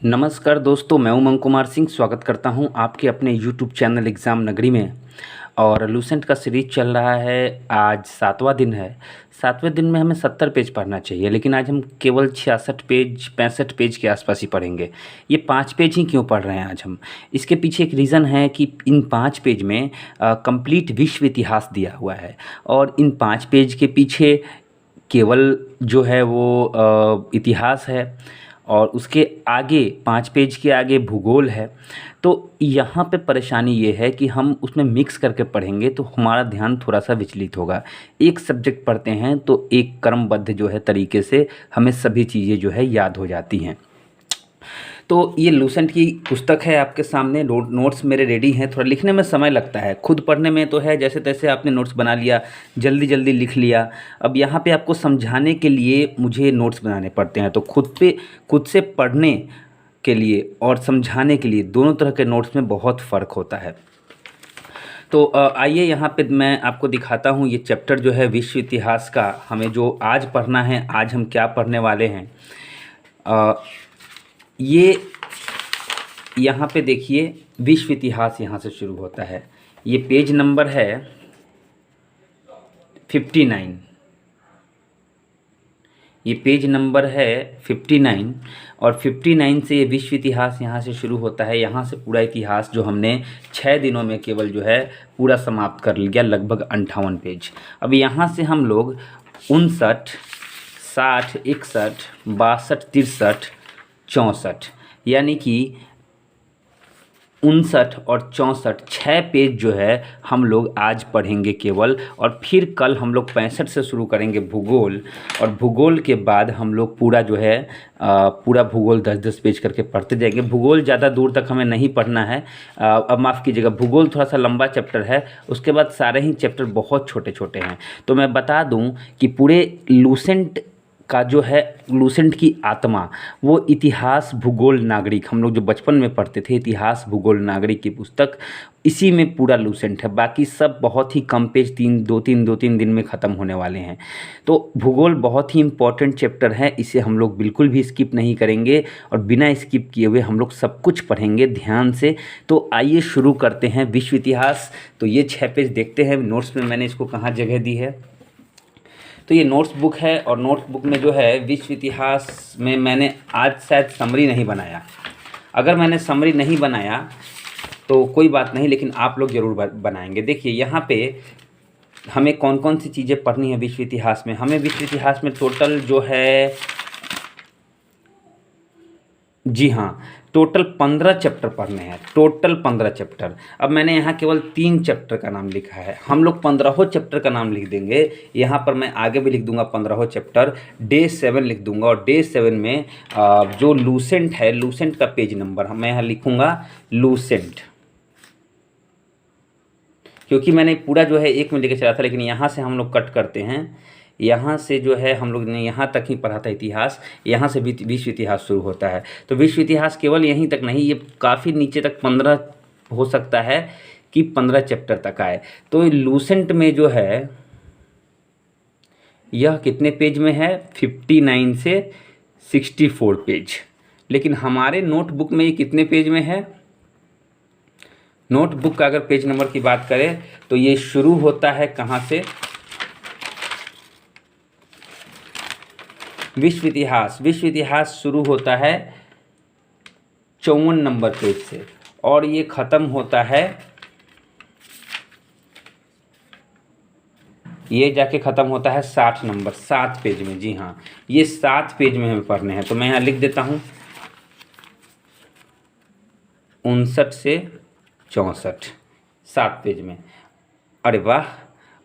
नमस्कार दोस्तों, मैं उमंग कुमार सिंह स्वागत करता हूं आपके अपने यूट्यूब चैनल एग्ज़ाम नगरी में। और लूसेंट का सीरीज़ चल रहा है, आज 7वां दिन है। 7वें दिन में हमें 70 पेज पढ़ना चाहिए, लेकिन आज हम केवल 66 पेज 65 पेज के आसपास ही पढ़ेंगे। ये 5 पेज ही क्यों पढ़ रहे हैं आज हम? इसके पीछे एक रीज़न है कि इन 5 पेज में कंप्लीट विश्व इतिहास दिया हुआ है, और इन 5 पेज के पीछे केवल जो है वो इतिहास है, और उसके आगे 5 पेज के आगे भूगोल है। तो यहाँ पे परेशानी ये है कि हम उसमें मिक्स करके पढ़ेंगे तो हमारा ध्यान थोड़ा-सा विचलित होगा। एक सब्जेक्ट पढ़ते हैं तो एक क्रमबद्ध जो है तरीके से हमें सभी चीज़ें जो है याद हो जाती हैं। तो ये लूसेंट की पुस्तक है आपके सामने, नोट्स मेरे रेडी हैं। थोड़ा लिखने में समय लगता है, खुद पढ़ने में तो है जैसे तैसे आपने नोट्स बना लिया, जल्दी जल्दी लिख लिया। अब यहाँ पे आपको समझाने के लिए मुझे नोट्स बनाने पड़ते हैं, तो खुद से पढ़ने के लिए और समझाने के लिए दोनों तरह के नोट्स में बहुत फ़र्क होता है। तो आइए यहाँ पे मैं आपको दिखाता हूँ ये चैप्टर जो है विश्व इतिहास का, हमें जो आज पढ़ना है, आज हम क्या पढ़ने वाले हैं। ये यहाँ पे देखिए, विश्व इतिहास यहाँ से शुरू होता है। ये पेज नंबर है 59। ये पेज नंबर है 59, और 59 से ये विश्व इतिहास यहाँ से शुरू होता है। यहाँ से पूरा इतिहास जो हमने 6 दिनों में केवल जो है पूरा समाप्त कर लिया, लगभग 58 पेज। अब यहाँ से हम लोग 59, 60, 61, 62, 63, 64 यानी कि 59 और 64 6 पेज जो है हम लोग आज पढ़ेंगे केवल। और फिर कल हम लोग 65 से शुरू करेंगे भूगोल, और भूगोल के बाद हम लोग पूरा जो है पूरा भूगोल 10-10 पेज करके पढ़ते जाएंगे। भूगोल ज़्यादा दूर तक हमें नहीं पढ़ना है। अब माफ़ कीजिएगा, भूगोल थोड़ा सा लंबा चैप्टर है, उसके बाद सारे ही चैप्टर बहुत छोटे छोटे हैं। तो मैं बता दूं कि पूरे लूसेंट का जो है, लूसेंट की आत्मा वो इतिहास भूगोल नागरिक, हम लोग जो बचपन में पढ़ते थे इतिहास भूगोल नागरिक की पुस्तक, इसी में पूरा लूसेंट है। बाकी सब बहुत ही कम पेज, 2-3 दिन में ख़त्म होने वाले हैं। तो भूगोल बहुत ही इम्पॉर्टेंट चैप्टर है, इसे हम लोग बिल्कुल भी स्किप नहीं करेंगे, और बिना स्किप किए हुए हम लोग सब कुछ पढ़ेंगे ध्यान से। तो आइए शुरू करते हैं विश्व इतिहास। तो ये 6 पेज देखते हैं नोट्स में मैंने इसको कहाँ जगह दी है। तो ये नोट्स बुक है, और नोट्स बुक में जो है विश्व इतिहास में मैंने आज शायद समरी नहीं बनाया। अगर मैंने समरी नहीं बनाया तो कोई बात नहीं, लेकिन आप लोग ज़रूर बनाएंगे। देखिए यहाँ पे हमें कौन कौन सी चीज़ें पढ़नी है विश्व इतिहास में। हमें विश्व इतिहास में टोटल जो है, जी हाँ, टोटल 15 चैप्टर पढ़ने हैं, टोटल 15 चैप्टर। अब मैंने यहाँ केवल 3 चैप्टर का नाम लिखा है, हम लोग 15 चैप्टर का नाम लिख देंगे। यहाँ पर मैं आगे भी लिख दूंगा 15 चैप्टर, डे 7 लिख दूंगा, और डे 7 में जो लूसेंट है, लूसेंट का पेज नंबर मैं यहाँ लिखूंगा लूसेंट, क्योंकि मैंने पूरा जो है एक में लेके चला था, लेकिन यहाँ से हम लोग कट करते हैं। यहाँ से जो है हम लोग ने यहाँ तक ही पढ़ा था इतिहास, यहाँ से विश्व इतिहास शुरू होता है। तो विश्व इतिहास केवल यहीं तक नहीं, ये काफ़ी नीचे तक 15 हो सकता है कि 15 चैप्टर तक आए। तो लूसेंट में जो है यह कितने पेज में है, 59 से 64 पेज। लेकिन हमारे नोटबुक में ये कितने पेज में है? नोटबुक का अगर पेज नंबर की बात करें तो ये शुरू होता है कहाँ से? विश्व इतिहास शुरू होता है 54 नंबर पेज से, और ये ख़त्म होता है, ये जाके ख़त्म होता है 60 नंबर, 7 पेज में। जी हाँ, ये 7 पेज में हमें पढ़ने हैं। तो मैं यहाँ लिख देता हूँ 59 से 64, 7 पेज में। अरे वाह,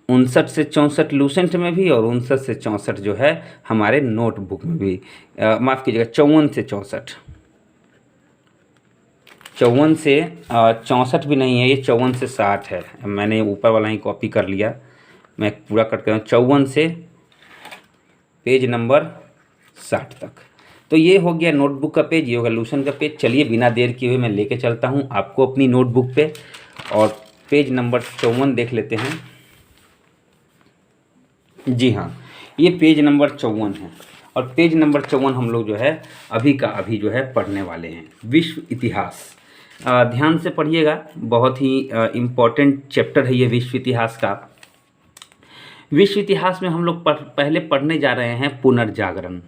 59 से 64 लूसेंट में भी, और 59 से 64 जो है हमारे नोटबुक में भी। माफ़ कीजिएगा, 54 से 64, 54 से 64 भी नहीं है, ये 54 से 60 है। मैंने ऊपर वाला ही कॉपी कर लिया, मैं पूरा कट कर 54 से पेज नंबर 60 तक। तो ये हो गया नोटबुक का पेज, ये होगा लूसेंट का पेज। चलिए बिना देर किए हुए मैं लेके चलता हूँ आपको अपनी नोटबुक पे, और पेज नंबर 54 देख लेते हैं। जी हाँ, ये पेज नंबर 54 है, और पेज नंबर 54 हम लोग जो है अभी का अभी जो है पढ़ने वाले हैं। विश्व इतिहास, ध्यान से पढ़िएगा, बहुत ही इम्पोर्टेंट चैप्टर है ये विश्व इतिहास का। विश्व इतिहास में हम लोग पहले पढ़ने जा रहे हैं पुनर्जागरण।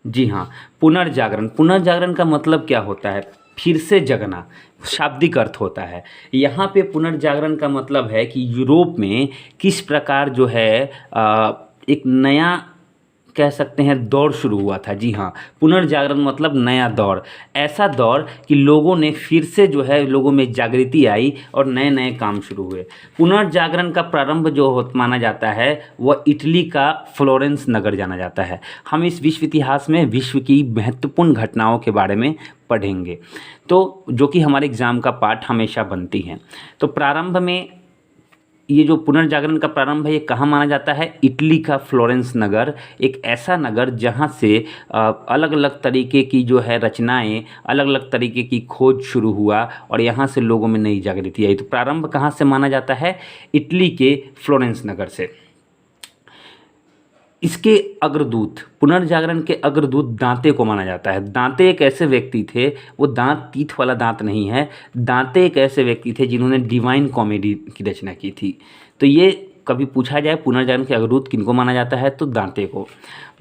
जी हाँ, पुनर्जागरण। पुनर्जागरण का मतलब क्या होता है? फिर से जगना, शाब्दिक अर्थ होता है। यहाँ पे पुनर्जागरण का मतलब है कि यूरोप में किस प्रकार जो है एक नया कह सकते हैं दौर शुरू हुआ था। जी हाँ, पुनर्जागरण मतलब नया दौर, ऐसा दौर कि लोगों ने फिर से जो है लोगों में जागृति आई और नए नए काम शुरू हुए। पुनर्जागरण का प्रारंभ जो माना जाता है वह इटली का फ्लोरेंस नगर जाना जाता है। हम इस विश्व इतिहास में विश्व की महत्वपूर्ण घटनाओं के बारे में पढ़ेंगे, तो जो कि हमारे एग्ज़ाम का पार्ट हमेशा बनती हैं। तो प्रारंभ में ये जो पुनर्जागरण का प्रारंभ है ये कहाँ माना जाता है? इटली का फ्लोरेंस नगर, एक ऐसा नगर जहाँ से अलग अलग तरीके की जो है रचनाएं, अलग अलग तरीके की खोज शुरू हुआ और यहाँ से लोगों में नई जागृति आई। तो प्रारंभ कहाँ से माना जाता है? इटली के फ्लोरेंस नगर से। इसके अग्रदूत, पुनर्जागरण के अग्रदूत दांते को माना जाता है। दांते एक ऐसे व्यक्ति थे, वो दांत तीत वाला दांत नहीं है, दांते एक ऐसे व्यक्ति थे जिन्होंने डिवाइन कॉमेडी की रचना की थी। तो ये कभी पूछा जाए पुनर्जागरण के अग्रदूत किनको माना जाता है, तो दांते को।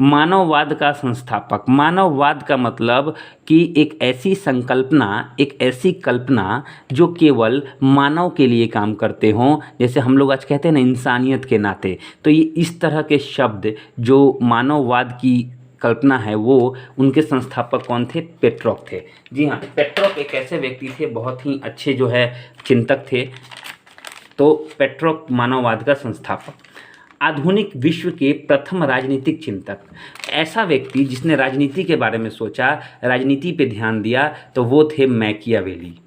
मानववाद का संस्थापक, मानववाद का मतलब कि एक ऐसी संकल्पना, एक ऐसी कल्पना जो केवल मानव के लिए काम करते हों, जैसे हम लोग आज कहते हैं ना इंसानियत के नाते। तो ये इस तरह के शब्द जो मानववाद की कल्पना है वो उनके संस्थापक कौन थे? पेट्रोक थे। जी हाँ, पेट्रोक एक ऐसे व्यक्ति थे, बहुत ही अच्छे जो है चिंतक थे। तो पेट्रोक मानववाद का संस्थापक। आधुनिक विश्व के प्रथम राजनीतिक चिंतक, ऐसा व्यक्ति जिसने राजनीति के बारे में सोचा, राजनीति पे ध्यान दिया, तो वो थे मैकियावेली।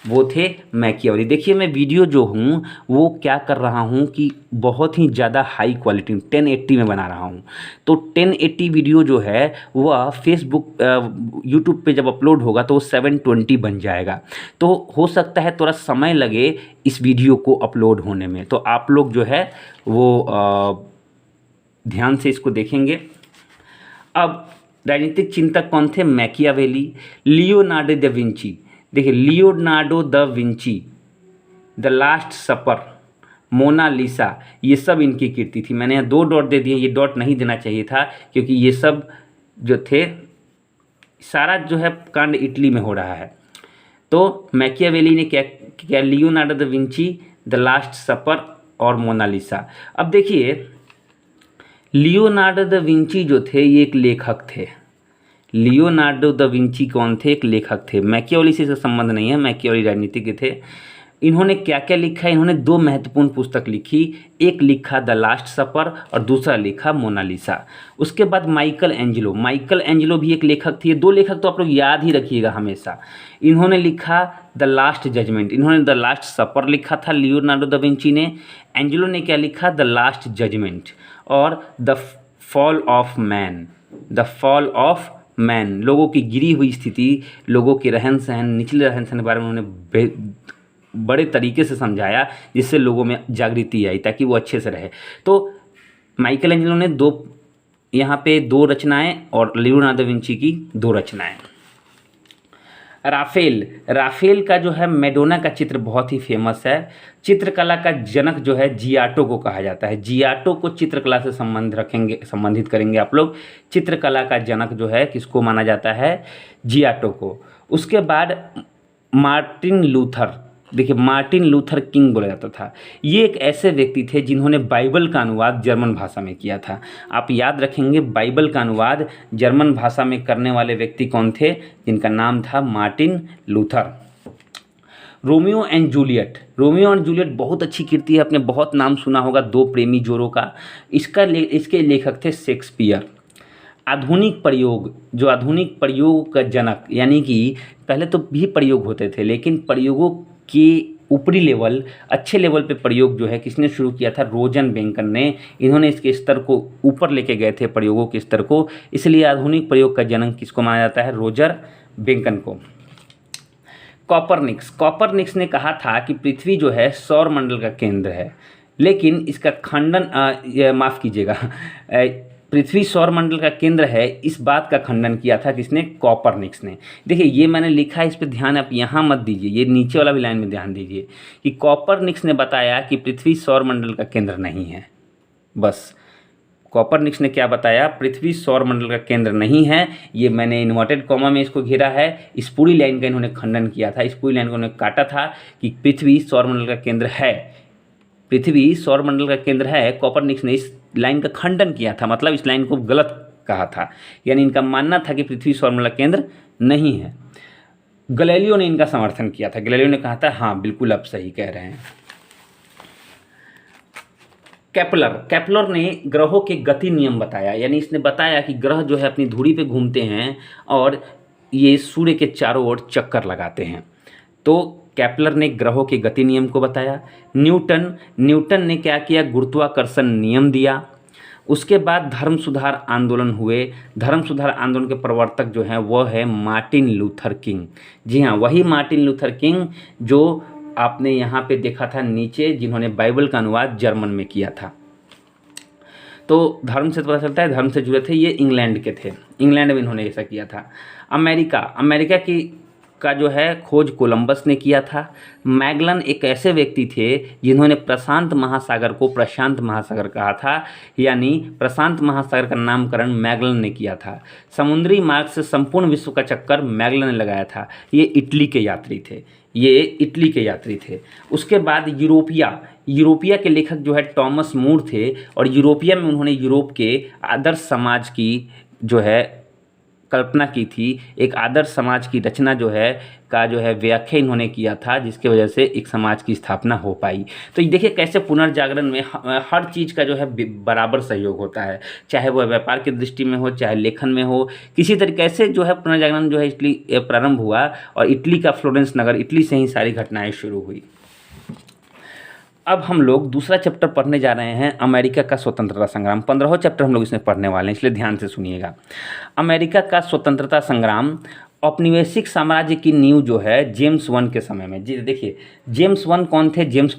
वो थे मैकियावेली। देखिए मैं वीडियो जो हूँ वो क्या कर रहा हूँ कि बहुत ही ज़्यादा हाई क्वालिटी 1080 में बना रहा हूँ। तो 1080 वीडियो जो है वह फेसबुक यूट्यूब पे जब अपलोड होगा तो वो 720 बन जाएगा। तो हो सकता है थोड़ा समय लगे इस वीडियो को अपलोड होने में, तो आप लोग जो है वो ध्यान से इसको देखेंगे। अब राजनीतिक चिंतक कौन थे? मैकियावेली। लियोनार्डो दा विंची, देखिए Leonardo da Vinci, the last supper, Mona Lisa, ये सब इनकी कीर्ति थी। मैंने यहाँ 2 डॉट दे दिए, ये डॉट नहीं देना चाहिए था क्योंकि ये सब जो थे सारा जो है कांड इटली में हो रहा है। तो मैकियावेली ने क्या किया? Leonardo da Vinci, the last सपर और मोनालिसा। अब देखिए लियोनार्डो दा विंची जो थे ये एक लेखक थे। लियोनार्डो दा विंची कौन थे? एक लेखक थे। मैकियावेली से इसका संबंध नहीं है, मैकियावेली राजनीति के थे। इन्होंने क्या क्या लिखा है? इन्होंने 2 महत्वपूर्ण पुस्तक लिखी, एक लिखा द लास्ट सपर और दूसरा लिखा मोनालिसा। उसके बाद माइकल एंजेलो, माइकल एंजेलो भी एक लेखक थे। 2 लेखक तो आप लोग याद ही रखिएगा हमेशा। इन्होंने लिखा द लास्ट जजमेंट, इन्होंने द लास्ट सपर लिखा था लियोनार्डो दा विंची ने। एंजेलो ने क्या लिखा? द लास्ट जजमेंट और the fall of man, the fall of man, लोगों की गिरी हुई स्थिति, लोगों के रहन सहन, निचले रहन सहन के बारे में उन्होंने बड़े तरीके से समझाया जिससे लोगों में जागृति आई ताकि वो अच्छे से रहे। तो माइकल एंजेलो ने 2 यहाँ पे 2 रचनाएं और लियोनार्डो दा विंची की 2 रचनाएं। राफेल, राफेल का जो है मैडोना का चित्र बहुत ही फेमस है। चित्रकला का जनक जो है जियाटो को कहा जाता है। जियाटो को चित्रकला से संबंधित करेंगे आप लोग। चित्रकला का जनक जो है किसको माना जाता है? जियाटो को। उसके बाद मार्टिन लूथर, देखिए मार्टिन लूथर किंग बोला जाता था। ये एक ऐसे व्यक्ति थे जिन्होंने बाइबल का अनुवाद जर्मन भाषा में किया था। आप याद रखेंगे बाइबल का अनुवाद जर्मन भाषा में करने वाले व्यक्ति कौन थे? जिनका नाम था Martin Luther. Romeo and Juliet, Romeo and Juliet बहुत अच्छी कीर्ति है, आपने बहुत नाम सुना होगा 2 प्रेमी जोड़ों का। इसके लेखक थे शेक्सपियर। आधुनिक प्रयोग, जो आधुनिक प्रयोग का जनक, यानी कि पहले तो भी प्रयोग होते थे लेकिन प्रयोगों के ऊपरी लेवल, अच्छे लेवल पे प्रयोग जो है किसने शुरू किया था? रोजन बेंकन ने। इन्होंने इसके स्तर को ऊपर लेके गए थे, प्रयोगों के स्तर को, इसलिए आधुनिक प्रयोग का जनक किसको माना जाता है? रोजर बेंकन को। कॉपरनिक्स, कॉपरनिक्स ने कहा था कि पृथ्वी जो है सौर मंडल का केंद्र है, लेकिन इसका खंडन माफ़ कीजिएगा, पृथ्वी सौरमंडल का केंद्र है, इस बात का खंडन किया था किसने? कॉपरनिकस ने। देखिए ये मैंने लिखा है, इस पे ध्यान आप यहाँ मत दीजिए, ये नीचे वाला भी लाइन में ध्यान दीजिए कि कॉपरनिकस ने बताया कि पृथ्वी सौरमंडल का केंद्र नहीं है। बस कॉपरनिकस ने क्या बताया? पृथ्वी सौरमंडल का केंद्र नहीं है। ये मैंने इन्वर्टेड कॉमा में इसको घेरा है। इस पूरी लाइन का इन्होंने खंडन किया था, इस पूरी लाइन को उन्होंने काटा था कि पृथ्वी सौरमंडल का केंद्र है, पृथ्वी सौरमंडल का केंद्र है। कॉपरनिकस ने इस लाइन का खंडन किया था, मतलब इस लाइन को गलत कहा था, यानी इनका मानना था कि पृथ्वी सौरमंडल का केंद्र नहीं है। गैलीलियो ने इनका समर्थन किया था। गैलीलियो ने कहा था हाँ बिल्कुल आप सही कह रहे हैं। केपलर ने ग्रहों के गति नियम बताया, यानी इसने बताया कि ग्रह जो है अपनी धुरी पे घूमते हैं और ये सूर्य के चारों ओर चक्कर लगाते हैं। तो केपलर ने ग्रहों के गति नियम को बताया। न्यूटन ने क्या किया? गुरुत्वाकर्षण नियम दिया। उसके बाद धर्म सुधार आंदोलन हुए। धर्म सुधार आंदोलन के प्रवर्तक जो हैं वो है मार्टिन लूथर किंग। जी हाँ, वही मार्टिन लूथर किंग जो आपने यहाँ पे देखा था नीचे, जिन्होंने बाइबल का अनुवाद जर्मन में किया था। तो धर्म से तो पता चलता है धर्म से जुड़े थे, ये इंग्लैंड के थे, इंग्लैंड में इन्होंने ऐसा किया था। अमेरिका की का जो है खोज कोलंबस ने किया था। मैगलन एक ऐसे व्यक्ति थे जिन्होंने प्रशांत महासागर को प्रशांत महासागर कहा था, यानी प्रशांत महासागर का नामकरण मैगलन ने किया था। समुद्री मार्ग से संपूर्ण विश्व का चक्कर मैगलन ने लगाया था। ये इटली के यात्री थे। उसके बाद यूरोपिया के लेखक जो है टॉमस मूर थे, और यूरोपिया में उन्होंने यूरोप के आदर्श समाज की जो है कल्पना की थी। एक आदर्श समाज की रचना जो है व्याख्या इन्होंने किया था, जिसके वजह से एक समाज की स्थापना हो पाई। तो ये देखिए कैसे पुनर्जागरण में हर चीज़ का जो है बराबर सहयोग होता है, चाहे वह व्यापार की दृष्टि में हो, चाहे लेखन में हो। किसी तरीके से जो है पुनर्जागरण जो है इटली प्रारंभ हुआ, और इटली का फ्लोरेंस नगर, इटली से ही सारी घटनाएँ शुरू हुई। अब हम लोग दूसरा चैप्टर पढ़ने जा रहे हैं, अमेरिका का स्वतंत्रता संग्राम। 15वां चैप्टर हम लोग इसमें पढ़ने वाले हैं, इसलिए ध्यान से सुनिएगा। अमेरिका का स्वतंत्रता संग्राम। औपनिवेशिक साम्राज्य की नींव जो है जेम्स वन के समय में, जी देखिए जेम्स वन कौन थे? जेम्स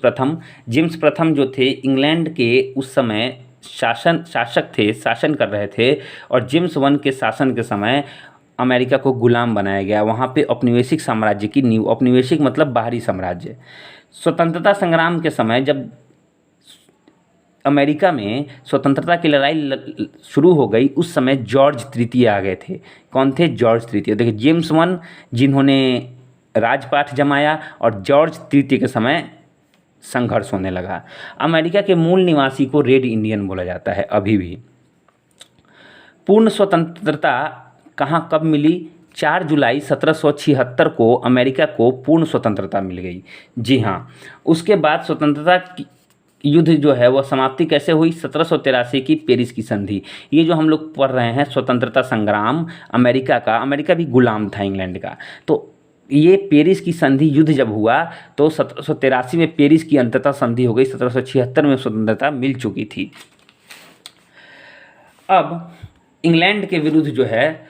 प्रथम जो थे इंग्लैंड के उस समय शासक थे, शासन कर रहे थे, और जेम्स वन के शासन के समय अमेरिका को गुलाम बनाया गया। वहाँ पे औपनिवेशिक साम्राज्य की नींव, औपनिवेशिक मतलब बाहरी साम्राज्य। स्वतंत्रता संग्राम के समय जब अमेरिका में स्वतंत्रता की लड़ाई शुरू हो गई, उस समय जॉर्ज तृतीय आ गए थे। कौन थे? जॉर्ज तृतीय। देखिए जेम्स वन जिन्होंने राजपाट जमाया, और जॉर्ज तृतीय के समय संघर्ष होने लगा। अमेरिका के मूल निवासी को रेड इंडियन बोला जाता है अभी भी। पूर्ण स्वतंत्रता कहाँ कब मिली? 4 जुलाई 1776 को अमेरिका को पूर्ण स्वतंत्रता मिल गई। जी हाँ, उसके बाद स्वतंत्रता युद्ध जो है वह समाप्ति कैसे हुई? 1783 की पेरिस की संधि। ये जो हम लोग पढ़ रहे हैं स्वतंत्रता संग्राम अमेरिका का, अमेरिका भी गुलाम था इंग्लैंड का, तो ये पेरिस की संधि युद्ध जब हुआ तो 1783 में पेरिस की अंततः संधि हो गई। 1776 में स्वतंत्रता मिल चुकी थी। अब इंग्लैंड के विरुद्ध जो है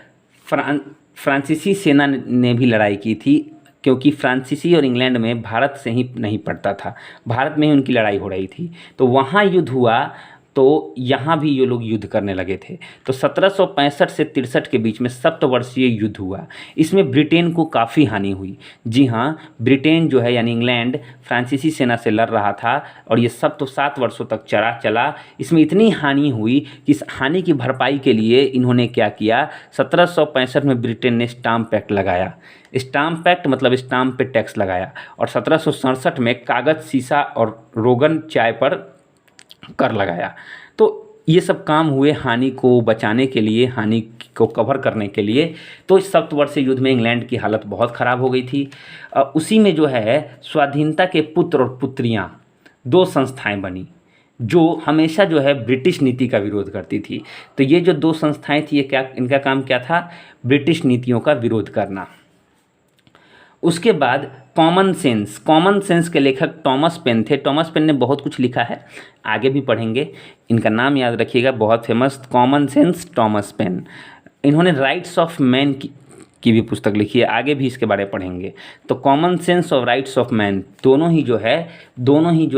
फ्रांसीसी सेना ने भी लड़ाई की थी, क्योंकि फ्रांसीसी और इंग्लैंड में भारत से ही नहीं पड़ता था, भारत में ही उनकी लड़ाई हो रही थी। तो वहाँ युद्ध हुआ, तो यहाँ भी ये लोग युद्ध करने लगे थे। तो 1765 से 63 के बीच में सप्तवर्षीय युद्ध हुआ। इसमें ब्रिटेन को काफ़ी हानि हुई। जी हाँ, ब्रिटेन जो है यानी इंग्लैंड फ्रांसीसी सेना से लड़ रहा था, और ये सब तो 7 वर्षों तक चला। इसमें इतनी हानि हुई कि इस हानि की भरपाई के लिए इन्होंने क्या किया? 1765 में ब्रिटेन ने स्टाम्प एक्ट लगाया। स्टाम्प एक्ट मतलब स्टाम्प पे टैक्स लगाया, और 1767 में कागज़, शीशा और रोगन चाय पर कर लगाया। तो ये सब काम हुए हानि को बचाने के लिए, हानि को कवर करने के लिए। तो इस सप्तवर्षीय युद्ध में इंग्लैंड की हालत बहुत ख़राब हो गई थी। उसी में जो है स्वाधीनता के पुत्र और पुत्रियां 2 संस्थाएं बनी, जो हमेशा जो है ब्रिटिश नीति का विरोध करती थी। तो ये जो 2 संस्थाएं थी, ये इनका काम क्या था? ब्रिटिश नीतियों का विरोध करना। उसके बाद कॉमन सेंस के लेखक टॉमस पेन थे। टॉमस पेन ने बहुत कुछ लिखा है, आगे भी पढ़ेंगे, इनका नाम याद रखिएगा, बहुत famous common sense Thomas Paine. इन्होंने राइट्स ऑफ मैन की भी पुस्तक लिखी है, आगे भी इसके बारे में पढ़ेंगे। तो कॉमन सेंस और राइट्स ऑफ मैन दोनों ही जो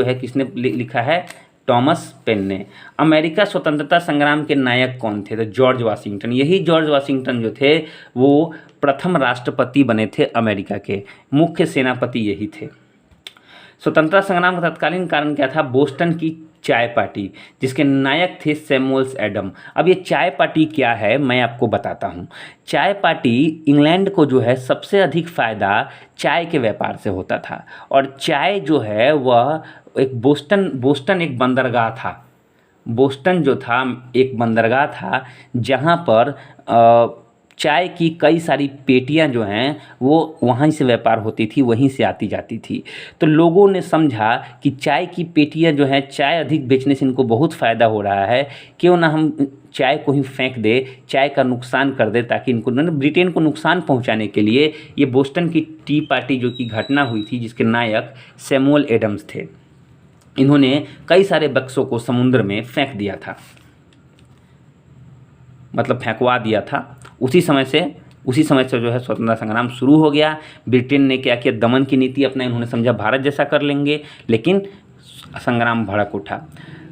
है किसने लिखा है? टॉमस पेन ने। अमेरिका स्वतंत्रता संग्राम के नायक कौन थे? तो जॉर्ज वाशिंगटन। यही जॉर्ज वाशिंगटन जो थे वो प्रथम राष्ट्रपति बने थे अमेरिका के, मुख्य सेनापति यही थे। स्वतंत्रता संग्राम का तत्कालीन कारण क्या था? बोस्टन की चाय पार्टी, जिसके नायक थे सैमुअल एडम। अब ये चाय पार्टी क्या है मैं आपको बताता हूँ। चाय पार्टी इंग्लैंड को जो है सबसे अधिक फ़ायदा चाय के व्यापार से होता था, और चाय जो है वह एक बोस्टन एक बंदरगाह था। बोस्टन जो था एक बंदरगाह था जहाँ पर चाय की कई सारी पेटियां जो हैं वो वहीं से व्यापार होती थी, वहीं से आती जाती थी। तो लोगों ने समझा कि चाय की पेटियां जो हैं, चाय अधिक बेचने से इनको बहुत फ़ायदा हो रहा है, क्यों ना हम चाय को ही फेंक दे, चाय का नुकसान कर दे, ताकि इनको ब्रिटेन को नुकसान पहुंचाने के लिए ये बोस्टन की टी पार्टी जो कि घटना हुई थी, जिसके नायक सैमुअल एडम्स थे, इन्होंने कई सारे बक्सों को समुद्र में फेंक दिया था, मतलब फेंकवा दिया था। उसी समय से जो है स्वतंत्रता संग्राम शुरू हो गया। ब्रिटेन ने क्या किया? दमन की नीति अपनाई। उन्होंने समझा भारत जैसा कर लेंगे, लेकिन संग्राम भड़क उठा।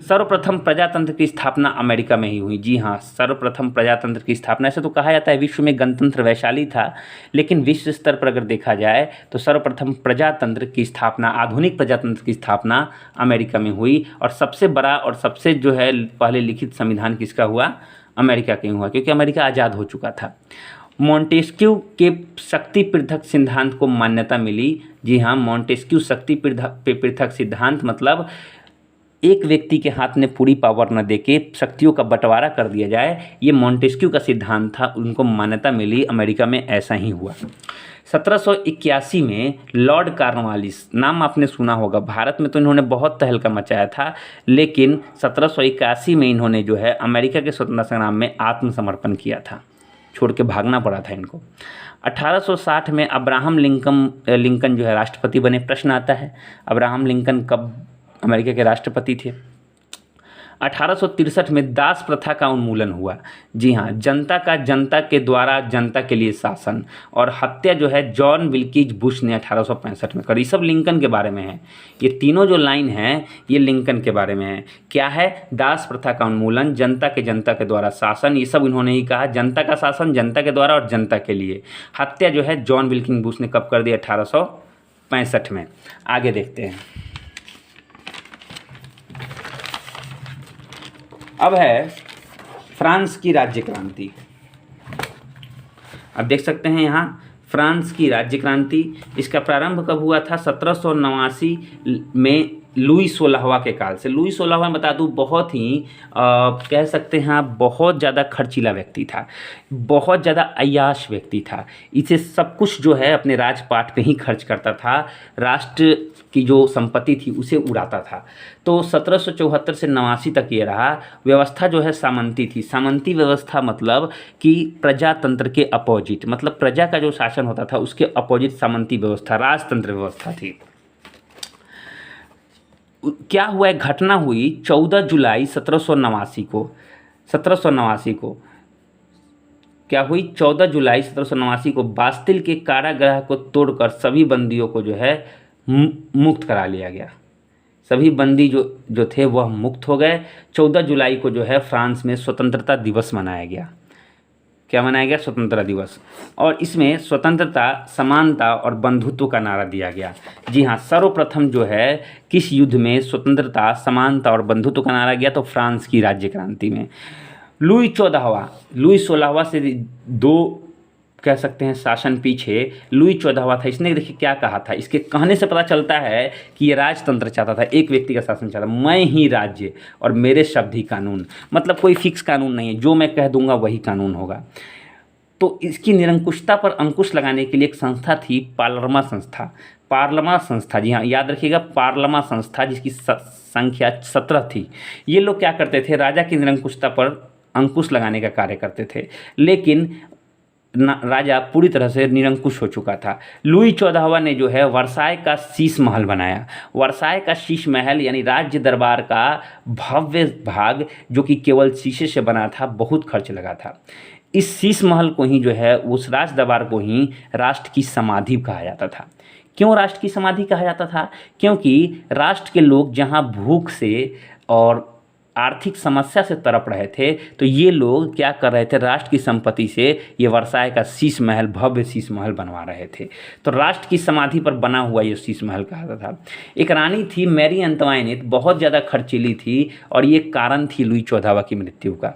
सर्वप्रथम प्रजातंत्र की स्थापना अमेरिका में ही हुई। जी हाँ, सर्वप्रथम प्रजातंत्र की स्थापना, ऐसे तो कहा जाता है विश्व में गणतंत्र वैशाली था, लेकिन विश्व स्तर पर अगर देखा जाए तो सर्वप्रथम प्रजातंत्र की स्थापना, आधुनिक प्रजातंत्र की स्थापना अमेरिका में हुई। और सबसे बड़ा और सबसे जो है पहले लिखित संविधान किसका हुआ? अमेरिका के हुआ, क्योंकि अमेरिका आज़ाद हो चुका था। मॉन्टेस्क्यू के शक्ति पृथक सिद्धांत को मान्यता मिली। जी हाँ, मॉन्टेस्क्यू शक्ति पृथक सिद्धांत मतलब एक व्यक्ति के हाथ में पूरी पावर न देके शक्तियों का बंटवारा कर दिया जाए, ये मॉन्टेस्क्यू का सिद्धांत था, उनको मान्यता मिली। अमेरिका में ऐसा ही हुआ। 1781 में लॉर्ड कॉर्नवालिस, नाम आपने सुना होगा, भारत में तो इन्होंने बहुत तहलका मचाया था, लेकिन 1781 में इन्होंने जो है अमेरिका के स्वतंत्रता संग्राम में आत्मसमर्पण किया था, छोड़ के भागना पड़ा था इनको। 1860 में अब्राहम लिंकन जो है राष्ट्रपति बने। प्रश्न आता है, अब्राहम लिंकन कब अमेरिका के राष्ट्रपति थे? 1863 में दास प्रथा का उन्मूलन हुआ। जी हाँ, जनता के द्वारा जनता के लिए शासन, और हत्या जो है जॉन विल्कीज बुश ने 1865 में करी। सब लिंकन के बारे में है। ये तीनों जो लाइन हैं ये लिंकन के बारे में है। क्या है? दास प्रथा का उन्मूलन, जनता के द्वारा शासन, ये सब इन्होंने ही कहा। जनता का शासन जनता के द्वारा और जनता के लिए। हत्या जो है जॉन विल्किंस बुश ने कब कर दी? 1865 में। आगे देखते हैं। अब है फ्रांस की राज्य क्रांति। अब देख सकते हैं यहाँ फ्रांस की राज्य क्रांति। इसका प्रारंभ कब हुआ था? 1789 में लुई 16वां के काल से। लुई 16वां बता दूँ बहुत ही कह सकते हैं आप बहुत ज़्यादा खर्चीला व्यक्ति था, बहुत ज़्यादा अय्याश व्यक्ति था। इसे सब कुछ जो है अपने राजपाट पे ही खर्च करता था, राष्ट्र की जो संपत्ति थी उसे उड़ाता था। तो 1774 से 89 तक ये रहा। व्यवस्था जो है सामंती थी। सामंती व्यवस्था मतलब कि प्रजातंत्र के अपोजिट, मतलब प्रजा का जो शासन होता था उसके अपोजिट सामंती व्यवस्था, राजतंत्र व्यवस्था थी। क्या हुआ? एक घटना हुई 14 जुलाई 1789 को क्या हुई? 14 जुलाई 1789 को बास्तिल के कारागृह को तोड़कर सभी बंदियों को जो है मुक्त करा लिया गया। सभी बंदी जो थे वह मुक्त हो गए। 14 जुलाई को जो है फ्रांस में स्वतंत्रता दिवस मनाया गया। क्या मनाया गया? स्वतंत्रता दिवस। और इसमें स्वतंत्रता, समानता और बंधुत्व का नारा दिया गया। जी हाँ, सर्वप्रथम जो है किस युद्ध में स्वतंत्रता, समानता और बंधुत्व का नारा गया? तो फ्रांस की राज्य क्रांति में। लुई 16वां से दो कह सकते हैं शासन पीछे लुई 14वां था। इसने देखिए क्या कहा था, इसके कहने से पता चलता है कि ये राजतंत्र चाहता था, एक व्यक्ति का शासन चाहता, मैं ही राज्य और मेरे शब्द ही कानून। मतलब कोई फिक्स कानून नहीं है, जो मैं कह दूंगा वही कानून होगा। तो इसकी निरंकुशता पर अंकुश लगाने के लिए एक संस्था थी, पार्लमा संस्था। जी हाँ, याद रखिएगा, पार्लमा संस्था, जिसकी संख्या 17 थी। ये लोग क्या करते थे? राजा की निरंकुशता पर अंकुश लगाने का कार्य करते थे, लेकिन राजा पूरी तरह से निरंकुश हो चुका था। लुई 14वां ने जो है वर्साय का शीश महल बनाया। वर्साय का शीश महल यानी राज्य दरबार का भव्य भाग, जो कि केवल शीशे से बना था, बहुत खर्च लगा था। इस शीश महल को ही जो है, उस राज दरबार को ही राष्ट्र की समाधि कहा जाता था। क्यों राष्ट्र की समाधि कहा जाता था? क्योंकि राष्ट्र के लोग जहाँ भूख से और आर्थिक समस्या से तड़प रहे थे, तो ये लोग क्या कर रहे थे, राष्ट्र की संपत्ति से ये वर्साय का शीश महल, भव्य शीश महल बनवा रहे थे। तो राष्ट्र की समाधि पर बना हुआ ये शीश महल कहा था। एक रानी थी मैरी अंतवाइनेट, बहुत ज़्यादा खर्चीली थी और ये कारण थी लुई 14वां की मृत्यु का।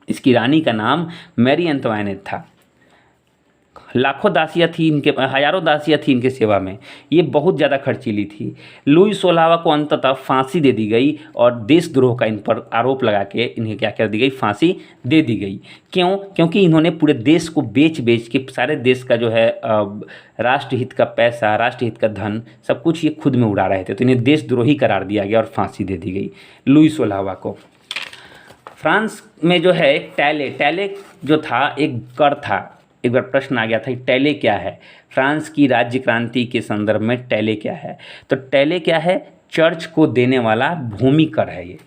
इसकी रानी का नाम मैरी अंतवाइनेट था। लाखों दासियाँ थी इनके, हजारों दासियाँ थी इनके सेवा में। ये बहुत ज़्यादा खर्चीली थी। लुई 16वां को अंततः फांसी दे दी गई और देशद्रोह का इन पर आरोप लगा के इन्हें क्या कर दी गई, फांसी दे दी गई। क्यों? क्योंकि इन्होंने पूरे देश को बेच बेच के, सारे देश का जो है राष्ट्रहित का पैसा, राष्ट्रहित का धन, सब कुछ ये खुद में उड़ा रहे थे, तो इन्हें देशद्रोही करार दिया गया और फांसी दे दी गई लुई 16वां को। फ्रांस में जो है टैले जो था एक कर था। एक बार प्रश्न आ गया था कि टैले क्या है, फ्रांस की राज्य क्रांति के संदर्भ में टैले क्या है। तो टैले क्या है, चर्च को देने वाला भूमि कर है ये।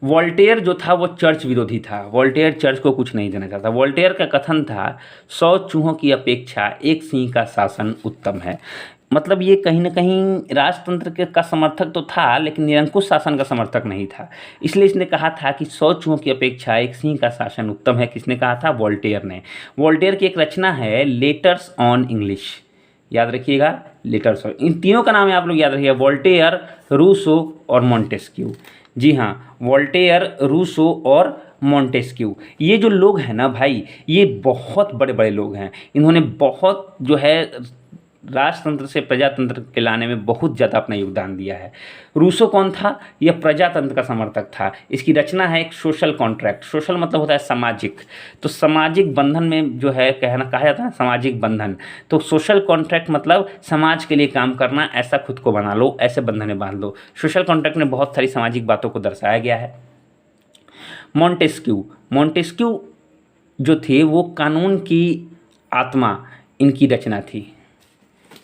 वोल्टेयर जो था वो चर्च विरोधी था। वोल्टेयर चर्च को कुछ नहीं देना चाहता। वोल्टेयर का कथन था 100 चूहों की अपेक्षा एक सिंह का शासन उत्तम है। मतलब ये कहीं ना कहीं राजतंत्र का समर्थक तो था, लेकिन निरंकुश शासन का समर्थक नहीं था। इसलिए इसने कहा था कि 100 चूहों की अपेक्षा एक सिंह का शासन उत्तम है। किसने कहा था? वोल्टेयर ने। वोल्टेयर की एक रचना है लेटर्स ऑन इंग्लिश, याद रखिएगा, लेटर्स ऑन। इन तीनों का नाम है, आप लोग याद रखिएगा, वोल्टेयर, रूसो और मॉन्टेस्क्यू। जी हाँ, वोल्टेयर, रूसो और मॉन्टेस्क्यू। ये जो लोग हैं ना भाई, ये बहुत बड़े बड़े लोग हैं। इन्होंने बहुत जो है राजतंत्र से प्रजातंत्र के लाने में बहुत ज़्यादा अपना योगदान दिया है। रूसो कौन था? यह प्रजातंत्र का समर्थक था। इसकी रचना है एक सोशल कॉन्ट्रैक्ट। सोशल मतलब होता है सामाजिक, तो सामाजिक बंधन में जो है कहा जाता है सामाजिक बंधन। तो सोशल कॉन्ट्रैक्ट मतलब समाज के लिए काम करना, ऐसा खुद को बना लो, ऐसे बंधन में बांध लो। सोशल कॉन्ट्रैक्ट में बहुत सारी सामाजिक बातों को दर्शाया गया है। मॉन्टेस्क्यू जो थे वो कानून की आत्मा, इनकी रचना थी।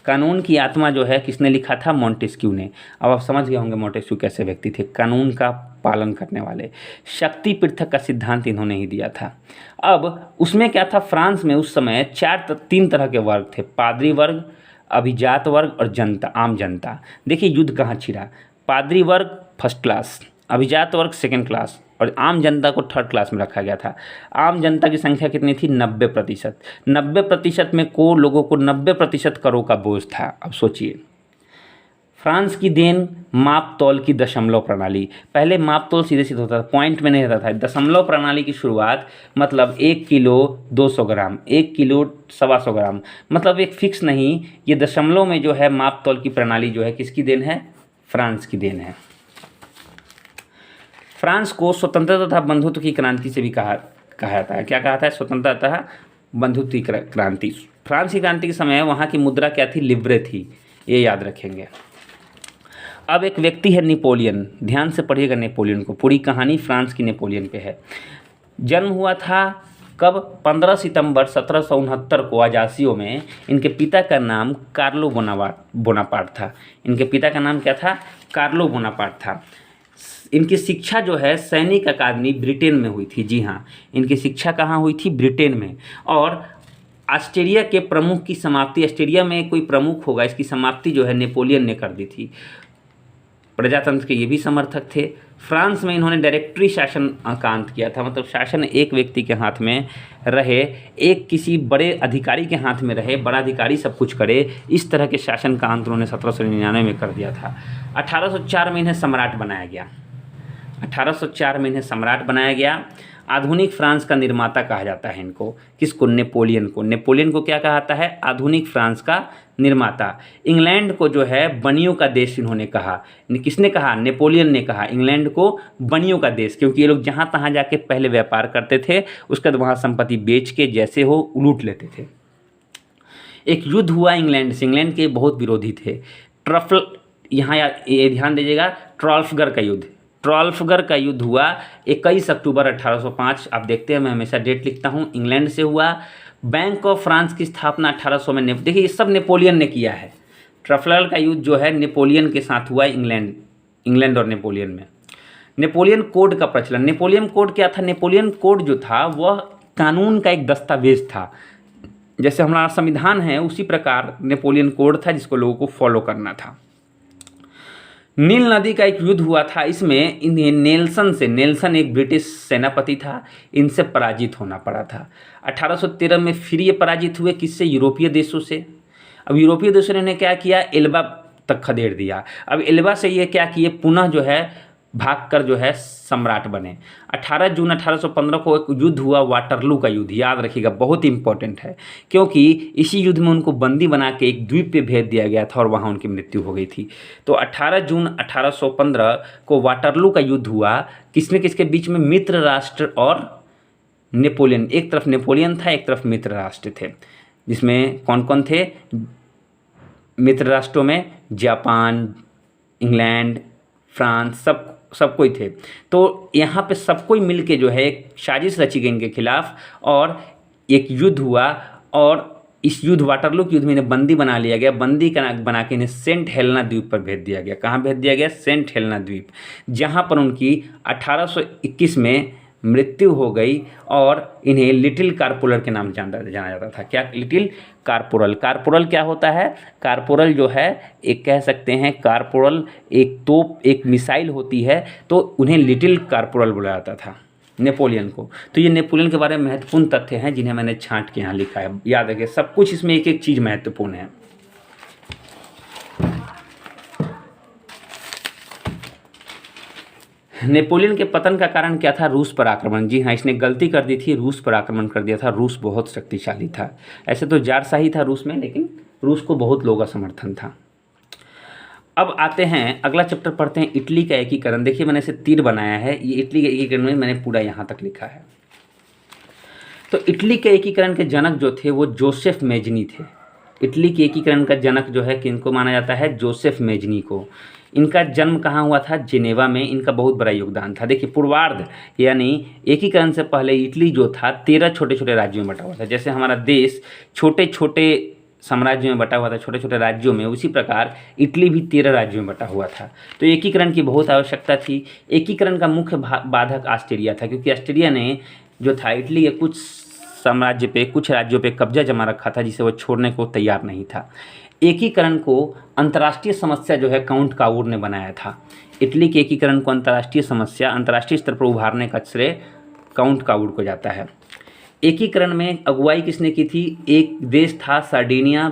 कानून की आत्मा जो है किसने लिखा था? मॉन्टेस्क्यू ने। अब आप समझ गए होंगे मॉन्टेस्क्यू कैसे व्यक्ति थे, कानून का पालन करने वाले। शक्ति पृथक का सिद्धांत इन्होंने ही दिया था। अब उसमें क्या था, फ्रांस में उस समय 3 तरह के वर्ग थे, पादरी वर्ग, अभिजात वर्ग और जनता, आम जनता। देखिए युद्ध कहाँ छिड़ा, पादरी वर्ग फर्स्ट क्लास, अभिजात वर्ग सेकेंड क्लास और आम जनता को थर्ड क्लास में रखा गया था। आम जनता की संख्या कितनी थी? 90%। 90% में को लोगों को 90% करों का बोझ था। अब सोचिए, फ्रांस की देन माप तौल की दशमलव प्रणाली। पहले माप तौल सीधे सीधे होता था, पॉइंट में नहीं रहता था। दशमलव प्रणाली की शुरुआत, मतलब 1 किलो 200 ग्राम, 1 किलो 125 ग्राम, मतलब एक फिक्स नहीं। ये दशमलव में जो है माप तौल की प्रणाली जो है किसकी देन है? फ्रांस की देन है। फ्रांस को स्वतंत्रता तथा बंधुत्व की क्रांति से भी कहा जाता है। क्या कहा था? स्वतंत्रता तथा बंधुत्व की क्रांति। फ्रांस की क्रांति के समय वहाँ की मुद्रा क्या थी? लिब्रे थी, ये याद रखेंगे। अब एक व्यक्ति है नेपोलियन, ध्यान से पढ़िएगा नेपोलियन को, पूरी कहानी फ्रांस की नेपोलियन पे है। जन्म हुआ था कब? 15 सितंबर 1769 को अजासियो में। इनके पिता का नाम कार्लो बोनापार्ट था। इनके पिता का नाम क्या था? कार्लो बोनापार्ट था। इनकी शिक्षा जो है सैनिक अकादमी ब्रिटेन में हुई थी। जी हाँ, इनकी शिक्षा कहाँ हुई थी? ब्रिटेन में। और ऑस्ट्रिया के प्रमुख की समाप्ति, ऑस्ट्रिया में कोई प्रमुख होगा, इसकी समाप्ति जो है नेपोलियन ने कर दी थी। प्रजातंत्र के ये भी समर्थक थे। फ्रांस में इन्होंने डायरेक्टरी शासन का अंत किया था, मतलब शासन एक व्यक्ति के हाथ में रहे, एक किसी बड़े अधिकारी के हाथ में रहे, बड़ा अधिकारी सब कुछ करे, इस तरह के शासन का अंत उन्होंने 1799 में कर दिया था। 1804 में इन्हें सम्राट बनाया गया। 1804 में इन्हें सम्राट बनाया गया। आधुनिक फ्रांस का निर्माता कहा जाता है इनको। किसको? नेपोलियन को। नेपोलियन को क्या कहा जाता है? आधुनिक फ्रांस का निर्माता। इंग्लैंड को जो है बनियों का देश इन्होंने कहा। किसने कहा? नेपोलियन ने कहा इंग्लैंड को बनियों का देश, क्योंकि ये लोग जहाँ तहाँ जाके पहले व्यापार करते थे, उसके बाद वहाँ संपत्ति बेच के जैसे हो लूट लेते थे। एक युद्ध हुआ इंग्लैंड से, इंग्लैंड के बहुत विरोधी थे। यहाँ ये ध्यान दीजिएगा, ट्राफलगर का युद्ध। ट्राफलगर का युद्ध हुआ 21 अक्टूबर 1805। आप देखते हैं मैं हमेशा डेट लिखता हूँ। इंग्लैंड से हुआ। बैंक ऑफ फ्रांस की स्थापना 1800 में देखिए ये सब नेपोलियन ने किया है। ट्राफलगर का युद्ध जो है नेपोलियन के साथ हुआ इंग्लैंड और नेपोलियन में। नेपोलियन कोड का प्रचलन। नेपोलियन कोड क्या था? नेपोलियन कोड जो था वह कानून का एक दस्तावेज था। जैसे हमारा संविधान है उसी प्रकार नेपोलियन कोड था जिसको लोगों को फॉलो करना था। नील नदी का एक युद्ध हुआ था, इसमें इन्हें नेल्सन एक ब्रिटिश सेनापति था, इनसे पराजित होना पड़ा था। 1813 में फिर ये पराजित हुए, किससे? यूरोपीय देशों से। अब यूरोपीय देशों ने इन्हें क्या किया? एल्बा तक खदेड़ दिया। अब एल्बा से ये क्या किए? पुनः जो है भागकर जो है सम्राट बने। 18 जून 1815 को एक युद्ध हुआ, वाटरलू का युद्ध, याद रखिएगा, बहुत इंपॉर्टेंट है, क्योंकि इसी युद्ध में उनको बंदी बना के एक द्वीप पे भेज दिया गया था और वहाँ उनकी मृत्यु हो गई थी। तो 18 जून 1815 को वाटरलू का युद्ध हुआ, किसमें किसके बीच में? मित्र राष्ट्र और नेपोलियन। एक तरफ नेपोलियन था, एक तरफ मित्र राष्ट्र थे, जिसमें कौन कौन थे मित्र राष्ट्रों में? जापान, इंग्लैंड, फ्रांस, सब कोई थे। तो यहाँ पे सब कोई मिल के जो है एक साजिश रची गई इनके खिलाफ और एक युद्ध हुआ, और इस युद्ध वाटरलू के युद्ध में इन्हें बंदी बना लिया गया। बंदी बना के इन्हें सेंट हेलेना द्वीप पर भेज दिया गया। कहाँ भेज दिया गया? सेंट हेलेना द्वीप, जहाँ पर उनकी 1821 में मृत्यु हो गई और इन्हें लिटिल कारपोरल के नाम जाना जाता था। क्या? Little corporal. कारपोरल क्या होता है? कारपोरल जो है एक कह सकते हैं, कारपोरल एक तोप, एक मिसाइल होती है, तो उन्हें लिटिल कारपोरल बोला जाता था नेपोलियन को। तो ये नेपोलियन के बारे में महत्वपूर्ण तथ्य हैं जिन्हें मैंने छांट के यहाँ लिखा है। याद रखिए, सब कुछ इसमें एक एक चीज़ महत्वपूर्ण है। नेपोलियन के पतन का कारण क्या था? रूस पर आक्रमण। जी हाँ, इसने गलती कर दी थी, रूस पर आक्रमण कर दिया था। रूस बहुत शक्तिशाली था, ऐसे तो जारशाही था रूस में, लेकिन रूस को बहुत लोगों का समर्थन था। अब आते हैं, अगला चैप्टर पढ़ते हैं, इटली का एकीकरण। देखिए मैंने इसे तीर बनाया है, ये इटली के एकीकरण में मैंने पूरा यहाँ तक लिखा है। तो इटली के एकीकरण के जनक जो थे वो जोसेफ मेजनी थे। इटली के एकीकरण का जनक जो है किनको माना जाता है? जोसेफ मेजनी को। इनका जन्म कहाँ हुआ था? जिनेवा में। इनका बहुत बड़ा योगदान था। देखिए पूर्वार्ध यानी एकीकरण से पहले इटली जो था 13 छोटे छोटे राज्यों में बटा हुआ था। जैसे हमारा देश छोटे छोटे साम्राज्यों में बटा हुआ था, छोटे छोटे राज्यों में, उसी प्रकार इटली भी 13 राज्यों में बटा हुआ था। तो एकीकरण की बहुत आवश्यकता थी। एकीकरण का मुख्य बाधक ऑस्ट्रिया था, क्योंकि ऑस्ट्रिया ने जो था इटली के कुछ साम्राज्य पे, कुछ राज्यों पे कब्जा जमा रखा था, जिसे वो छोड़ने को तैयार नहीं था। एकीकरण को अंतर्राष्ट्रीय समस्या जो है काउंट काउर ने बनाया था। इटली के एकीकरण को अंतर्राष्ट्रीय समस्या, अंतर्राष्ट्रीय स्तर पर उभारने का श्रेय काउंट काउर को जाता है। एकीकरण में अगुवाई किसने की थी? एक देश था सार्डिनिया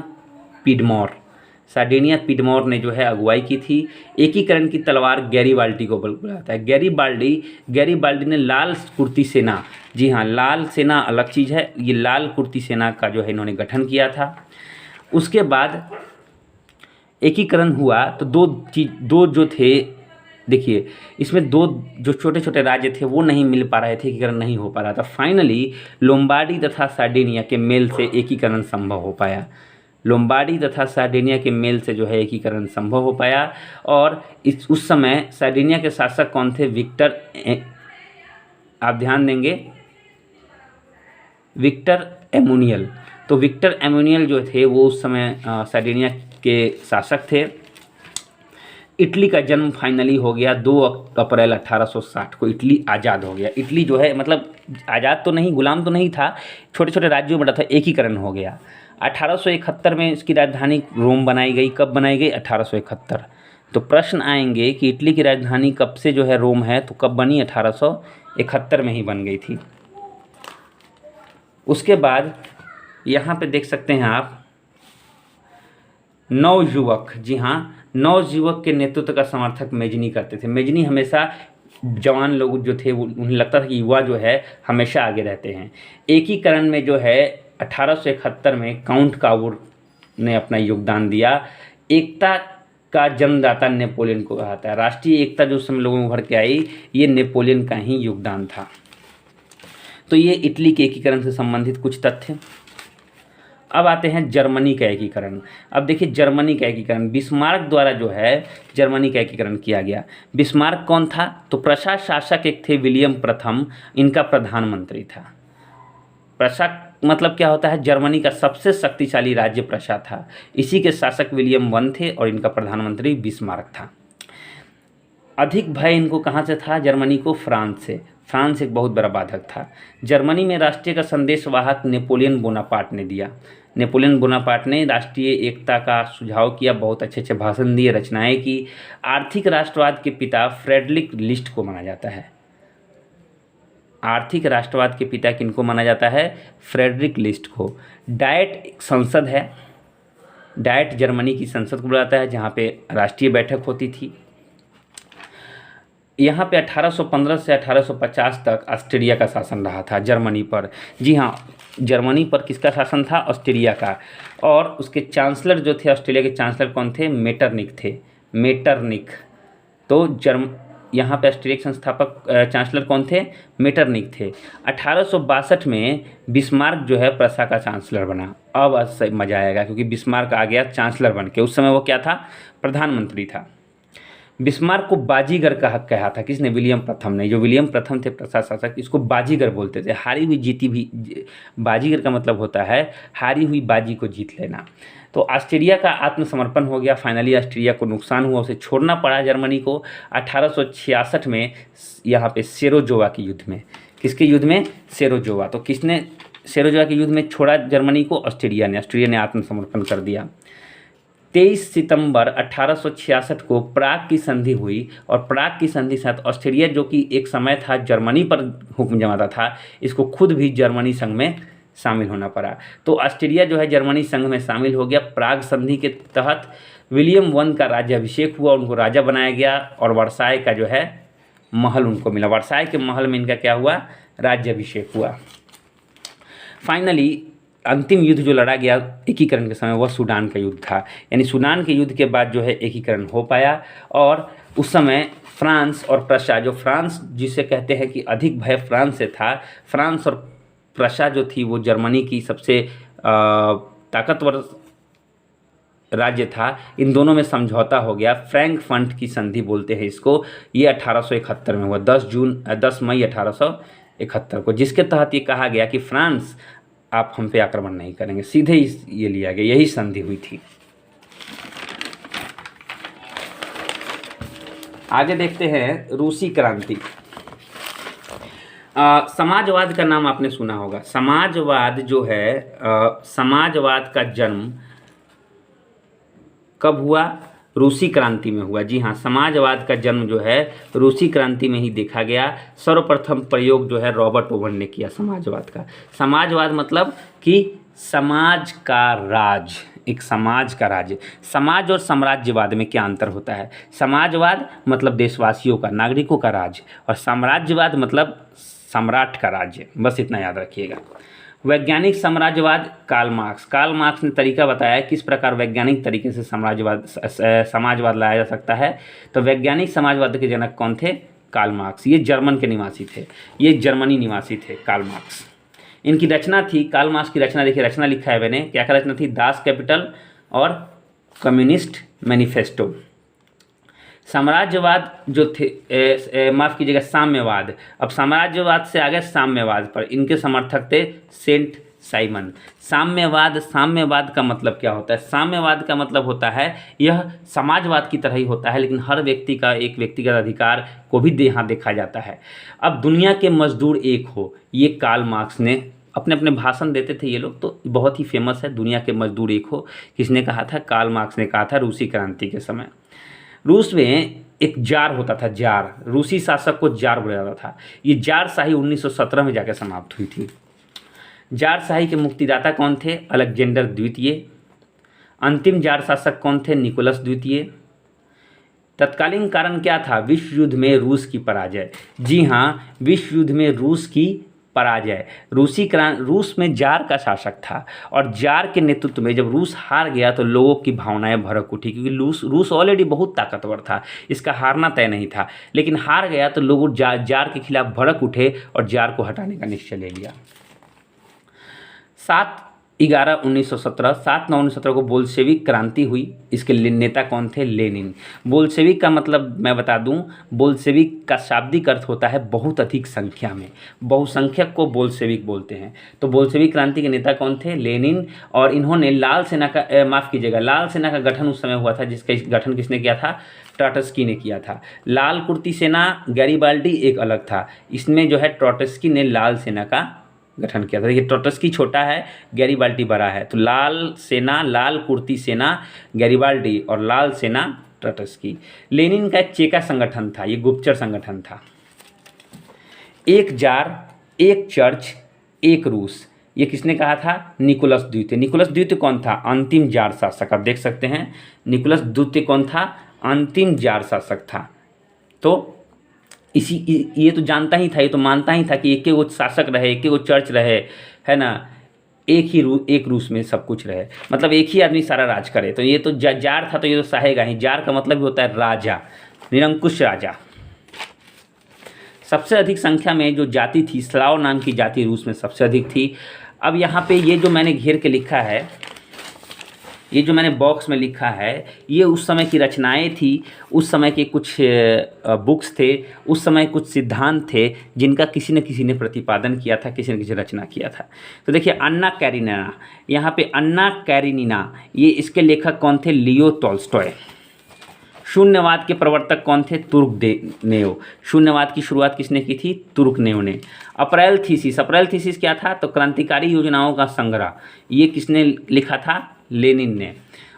पिडमोर। सार्डिनिया पिडमोर ने जो है अगुवाई की थी। एकीकरण की तलवार गैरीबाल्डी को बुलाता है। गैरीबाल्डी ने लाल कुर्ती सेना, जी हाँ लाल सेना अलग चीज़ है, ये लाल कुर्ती सेना का जो है इन्होंने गठन किया था। उसके बाद एकीकरण हुआ तो दो जो थे, देखिए इसमें दो जो छोटे छोटे राज्य थे वो नहीं मिल पा रहे थे, एकीकरण नहीं हो पा रहा था। फाइनली लोम्बार्डी तथा सार्डिनिया के मेल से एकीकरण संभव हो पाया। लोम्बार्डी तथा सार्डिनिया के मेल से जो है एकीकरण संभव हो पाया। और उस समय सार्डिनिया के शासक कौन थे? विक्टर, आप ध्यान देंगे, विक्टर एमुनियल। तो विक्टर एमुनियल जो थे वो उस समय सार्डिनिया के शासक थे। इटली का जन्म फाइनली हो गया 2 अप्रैल 1860 को। इटली आज़ाद हो गया। इटली जो है मतलब आज़ाद तो नहीं, गुलाम तो नहीं था, छोटे छोटे राज्यों में बटा था, एकीकरण हो गया। 1871 में इसकी राजधानी रोम बनाई गई। कब बनाई गई? 1871। तो प्रश्न आएंगे कि इटली की राजधानी कब से जो है रोम है, तो कब बनी? 1871 में ही बन गई थी। उसके बाद यहाँ पे देख सकते हैं आप, नवयुवक, जी हाँ नवयुवक के नेतृत्व का समर्थक मेजनी करते थे। मेजनी हमेशा जवान लोग जो थे वो उन्हें लगता था कि युवा जो है हमेशा आगे रहते हैं। एकीकरण में जो है 1871 में काउंट काउर ने अपना योगदान दिया। एकता का जन्मदाता नेपोलियन को कहा था। राष्ट्रीय एकता जो समय लोगों में उभर के आई, ये नेपोलियन का ही योगदान था। तो ये इटली के एकीकरण से संबंधित कुछ तथ्य। अब आते हैं जर्मनी का एकीकरण। अब देखिए जर्मनी का एकीकरण बिस्मार्क द्वारा जो है जर्मनी का एकीकरण किया गया। बिस्मार्क कौन था? तो प्रशासक एक थे विलियम प्रथम, इनका प्रधानमंत्री था। प्रशा मतलब क्या होता है? जर्मनी का सबसे शक्तिशाली राज्य प्रशा था। इसी के शासक विलियम वन थे और इनका प्रधानमंत्री बिस्मार्क था। अधिक भय इनको कहाँ से था? जर्मनी को फ्रांस से। फ्रांस एक बहुत बड़ा बाधक था। जर्मनी में राष्ट्रीय का संदेशवाहक नेपोलियन बोनापार्ट ने दिया। नेपोलियन बोनापार्ट ने राष्ट्रीय एकता का सुझाव किया, बहुत अच्छे अच्छे भाषण दिए, रचनाएं की। आर्थिक राष्ट्रवाद के पिता फ्रेडरिक लिस्ट को माना जाता है। आर्थिक राष्ट्रवाद के पिता किनको माना जाता है? फ्रेडरिक लिस्ट को। डाइट एक संसद है, डाइट जर्मनी की संसद को बुलाता है जहाँ पे राष्ट्रीय बैठक होती थी। यहाँ पे 1815 से 1850 तक ऑस्ट्रिया का शासन रहा था जर्मनी पर। जी हाँ, जर्मनी पर किसका शासन था? ऑस्ट्रिया का। और उसके चांसलर जो थे, ऑस्ट्रेलिया के चांसलर कौन थे? मेटरनिक थे, मेटरनिक। तो यहाँ पे ऑस्ट्रेलिया के संस्थापक चांसलर कौन थे? मेटरनिक थे। 1862 में बिस्मार्क जो है प्रशा का चांसलर बना। अब मज़ा आएगा क्योंकि बिस्मार्क आ गया चांसलर बन के। उस समय वो क्या था? प्रधानमंत्री था। बिस्मार्क को बाजीगर कहा था। किसने? विलियम प्रथम ने। जो विलियम प्रथम थे प्रशासक, इसको बाजीगर बोलते थे। हारी हुई जीती भी, बाजीगर का मतलब होता है हारी हुई बाजी को जीत लेना। तो ऑस्ट्रिया का आत्मसमर्पण हो गया। फाइनली ऑस्ट्रिया को नुकसान हुआ, उसे छोड़ना पड़ा जर्मनी को। 1866 में यहाँ पे सेरोजोवा के युद्ध में, किसके युद्ध में? सेरोजोवा। तो किसने सेरोजोवा के युद्ध में छोड़ा जर्मनी को? ऑस्ट्रिया ने। ऑस्ट्रिया ने आत्मसमर्पण कर दिया। 23 सितंबर 1866 को प्राग की संधि हुई और प्राग की संधि साथ ऑस्ट्रिया, जो कि एक समय था जर्मनी पर हुक्म जमाता था, इसको खुद भी जर्मनी संघ में शामिल होना पड़ा। तो ऑस्ट्रिया जो है जर्मनी संघ में शामिल हो गया। प्राग संधि के तहत विलियम वन का राज्याभिषेक हुआ, उनको राजा बनाया गया और वर्साय का जो है महल उनको मिला। वर्साय के महल में इनका क्या हुआ? राज्याभिषेक हुआ। फाइनली अंतिम युद्ध जो लड़ा गया एकीकरण के समय, वह सूडान का युद्ध था। यानी सूडान के युद्ध के बाद जो है एकीकरण हो पाया। और उस समय फ्रांस और प्रशा, जो फ्रांस जिसे कहते हैं कि अधिक भय फ्रांस से था, फ्रांस और प्रशा जो थी वो जर्मनी की सबसे ताकतवर राज्य था। इन दोनों में समझौता हो गया। फ्रैंकफर्ट की संधि बोलते हैं इसको। ये 1871 में हुआ, 10 मई 1871 को, जिसके तहत ये कहा गया कि फ्रांस आप हम पे आक्रमण नहीं करेंगे। सीधे ये लिया गया, यही संधि हुई थी। आगे देखते हैं रूसी क्रांति। समाजवाद का नाम आपने सुना होगा। समाजवाद जो है, समाजवाद का जन्म कब हुआ? रूसी क्रांति में हुआ। जी हाँ, समाजवाद का जन्म जो है रूसी क्रांति में ही देखा गया। सर्वप्रथम प्रयोग जो है रॉबर्ट ओवन ने किया समाजवाद का। समाजवाद मतलब कि समाज का राज, एक समाज का राज्य। समाज और साम्राज्यवाद में क्या अंतर होता है? समाजवाद मतलब देशवासियों का, नागरिकों का राज, और साम्राज्यवाद मतलब सम्राट का राज्य। बस इतना याद रखिएगा। वैज्ञानिक साम्राज्यवाद, कार्ल मार्क्स ने तरीका बताया किस प्रकार वैज्ञानिक तरीके से समाजवाद लाया जा सकता है। तो वैज्ञानिक समाजवाद के जनक कौन थे? Karl Marx. ये जर्मन के निवासी थे, ये जर्मनी निवासी थे कार्ल मार्क्स। इनकी रचना थी, कार्ल मार्क्स की रचना देखिए, रचना लिखा है मैंने, क्या क्या रचना थी? दास कैपिटल और कम्युनिस्ट मैनिफेस्टो। साम्राज्यवाद जो थे, माफ़ कीजिएगा, साम्यवाद। अब साम्राज्यवाद से आगे साम्यवाद पर इनके समर्थक थे सेंट साइमन। साम्यवाद का मतलब क्या होता है? साम्यवाद का मतलब होता है यह समाजवाद की तरह ही होता है, लेकिन हर व्यक्ति का एक व्यक्तिगत अधिकार को भी यहाँ देखा जाता है। अब दुनिया के मजदूर एक हो, ये कार्ल मार्क्स ने अपने अपने भाषण देते थे ये लोग, तो बहुत ही फेमस है, दुनिया के मजदूर एक हो। किसने कहा था? कार्ल मार्क्स ने कहा था रूसी क्रांति के समय। रूस में एक जार होता था, जार। रूसी शासक को जार बोला जाता था। ये जार शाही 1917 में जाकर समाप्त हुई थी। जार शाही के मुक्तिदाता कौन थे? अलेक्जेंडर द्वितीय। अंतिम जार शासक कौन थे? निकोलस द्वितीय। तत्कालीन कारण क्या था? विश्व युद्ध में रूस की पराजय। जी हाँ, विश्व युद्ध में रूस की पराजय। रूस में जार का शासक था और जार के नेतृत्व में जब रूस हार गया तो लोगों की भावनाएं भड़क उठी, क्योंकि रूस ऑलरेडी बहुत ताकतवर था, इसका हारना तय नहीं था, लेकिन हार गया तो लोग जार के खिलाफ भड़क उठे और जार को हटाने का निश्चय ले लिया। 7/11/1917 को बोल्शेविक क्रांति हुई। इसके नेता कौन थे? लेनिन। बोल्शेविक का मतलब मैं बता दूं, बोल्शेविक का शाब्दिक अर्थ होता है बहुत अधिक संख्या में, बहुसंख्यक को बोल्शेविक बोलते हैं। तो बोल्शेविक क्रांति के नेता कौन थे? लेनिन। और इन्होंने लाल सेना का लाल सेना का गठन उस समय हुआ था, जिसका गठन किसने किया था? ट्रॉट्स्की ने किया था। लाल कुर्ती सेना, गैरिबाल्डी एक अलग था। इसमें जो है ट्रॉट्स्की ने लाल सेना का गठन किया था। देखिए ट्रोट्स्की छोटा है, गैरिबाल्डी बड़ा है, तो लाल सेना, लाल कुर्ती सेना गैरिबाल्डी और लाल सेना ट्रोट्स्की। लेनिन का एक चेका संगठन था, ये गुप्तचर संगठन था। एक जार, एक चर्च, एक रूस, ये किसने कहा था? निकोलस द्वितीय। निकोलस द्वितीय कौन था? अंतिम जार शासक। आप देख सकते हैं निकोलस द्वितीय कौन था? अंतिम जार शासक था। तो ये तो जानता ही था, ये तो मानता ही था कि एक वो शासक रहे, एक वो चर्च रहे, है ना, एक रूस में सब कुछ रहे, मतलब एक ही आदमी सारा राज करे। तो ये तो जार था, तो ये तो सहेगा ही। जार का मतलब भी होता है राजा, निरंकुश राजा। सबसे अधिक संख्या में जो जाति थी, स्लाव नाम की जाति रूस में सबसे अधिक थी। अब यहाँ पे ये जो मैंने घेर के लिखा है, ये जो मैंने बॉक्स में लिखा है, ये उस समय की रचनाएं थी, उस समय के कुछ बुक्स थे, उस समय कुछ सिद्धांत थे जिनका किसी न किसी ने प्रतिपादन किया था, किसी न किसी ने रचना किया था। तो देखिए अन्ना कैरेनिना, यहाँ पे अन्ना कैरेनिना, ये इसके लेखक कौन थे? Leo Tolstoy. शून्यवाद के प्रवर्तक कौन थे? तुर्गनेव। शून्यवाद की शुरुआत किसने की थी? तुर्गनेव ने। अप्रैल थीसिस क्या था? तो क्रांतिकारी योजनाओं का संग्रह, ये किसने लिखा था? लेनिन ने।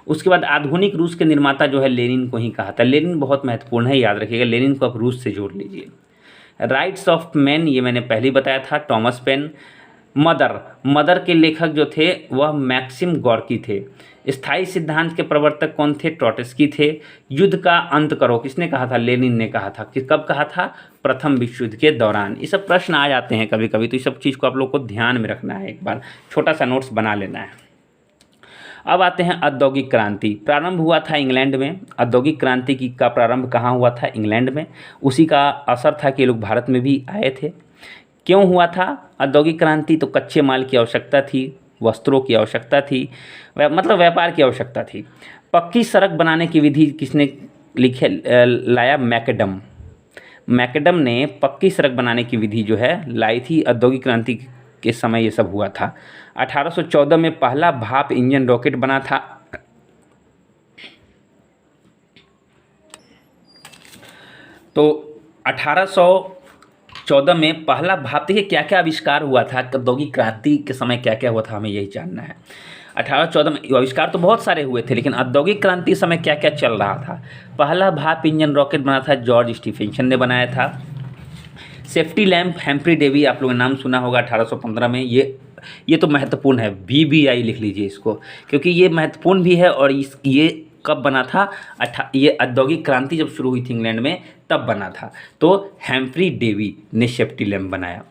उसके बाद आधुनिक रूस के निर्माता जो है लेनिन को ही कहा था। लेनिन बहुत महत्वपूर्ण है, याद रखिएगा, लेनिन को आप रूस से जोड़ लीजिए। राइट्स ऑफ मैन, ये मैंने पहले बताया था, टॉमस पेन। मदर के लेखक जो थे वह मैक्सिम गोर्की थे। स्थायी सिद्धांत के प्रवर्तक कौन थे? ट्रोट्स्की थे। युद्ध का अंत करो, किसने कहा था? लेनिन ने कहा था। कि कब कहा था? प्रथम विश्व युद्ध के दौरान। ये सब प्रश्न आ जाते हैं कभी कभी, तो इस सब चीज़ को आप लोग को ध्यान में रखना है, एक बार छोटा सा नोट्स बना लेना है। अब आते हैं औद्योगिक क्रांति। प्रारंभ हुआ था इंग्लैंड में। औद्योगिक क्रांति का प्रारंभ कहाँ हुआ था? इंग्लैंड में। उसी का असर था कि लोग भारत में भी आए थे। क्यों हुआ था औद्योगिक क्रांति? तो कच्चे माल की आवश्यकता थी, वस्त्रों की आवश्यकता थी, मतलब व्यापार की आवश्यकता थी। पक्की सड़क बनाने की विधि किसने लाया? मैकडम ने पक्की सड़क बनाने की विधि जो है लाई थी। औद्योगिक क्रांति के समय ये सब हुआ था। 1814 में पहला भाप इंजन रॉकेट बना था। तो 1814 में पहला भाप, देखिए क्या क्या आविष्कार हुआ था औद्योगिक क्रांति के समय, क्या क्या हुआ था हमें यही जानना है। 1814 में आविष्कार तो बहुत सारे हुए थे, लेकिन औद्योगिक क्रांति समय क्या क्या चल रहा था? पहला भाप इंजन रॉकेट बना था, जॉर्ज स्टीफेंसन ने बनाया था। सेफ्टी लैंप, हम्फ्री डेवी, आप लोगों ने नाम सुना होगा, 1815 में। ये तो महत्वपूर्ण है, VBI लिख लीजिए इसको, क्योंकि ये महत्वपूर्ण भी है। और ये कब बना था? ये औद्योगिक क्रांति जब शुरू हुई थी इंग्लैंड में तब बना था। तो हम्फ्री डेवी ने सेफ्टी लैंप बनाया।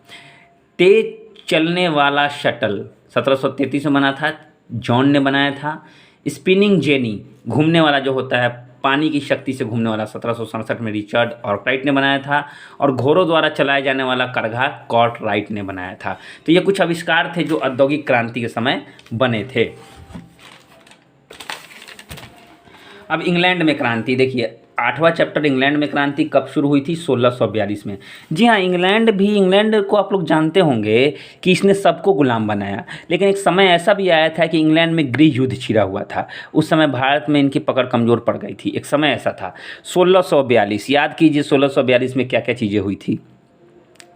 तेज चलने वाला शटल 1733 में बना था, जॉन ने बनाया था। स्पिनिंग जेनी, घूमने वाला जो होता है, पानी की शक्ति से घूमने वाला, 1767 में रिचर्ड आर्कराइट ने बनाया था। और घोड़ों द्वारा चलाया जाने वाला करघा कार्टराइट ने बनाया था। तो ये कुछ आविष्कार थे जो औद्योगिक क्रांति के समय बने थे। अब इंग्लैंड में क्रांति देखिए, 8वां चैप्टर इंग्लैंड में क्रांति कब शुरू हुई थी? 1642 में। जी हाँ, इंग्लैंड को आप लोग जानते होंगे कि इसने सबको गुलाम बनाया, लेकिन एक समय ऐसा भी आया था कि इंग्लैंड में गृह युद्ध छिड़ा हुआ था। उस समय भारत में इनकी पकड़ कमज़ोर पड़ गई थी, एक समय ऐसा था। 1642, याद कीजिए 1642 में क्या क्या चीज़ें हुई थी।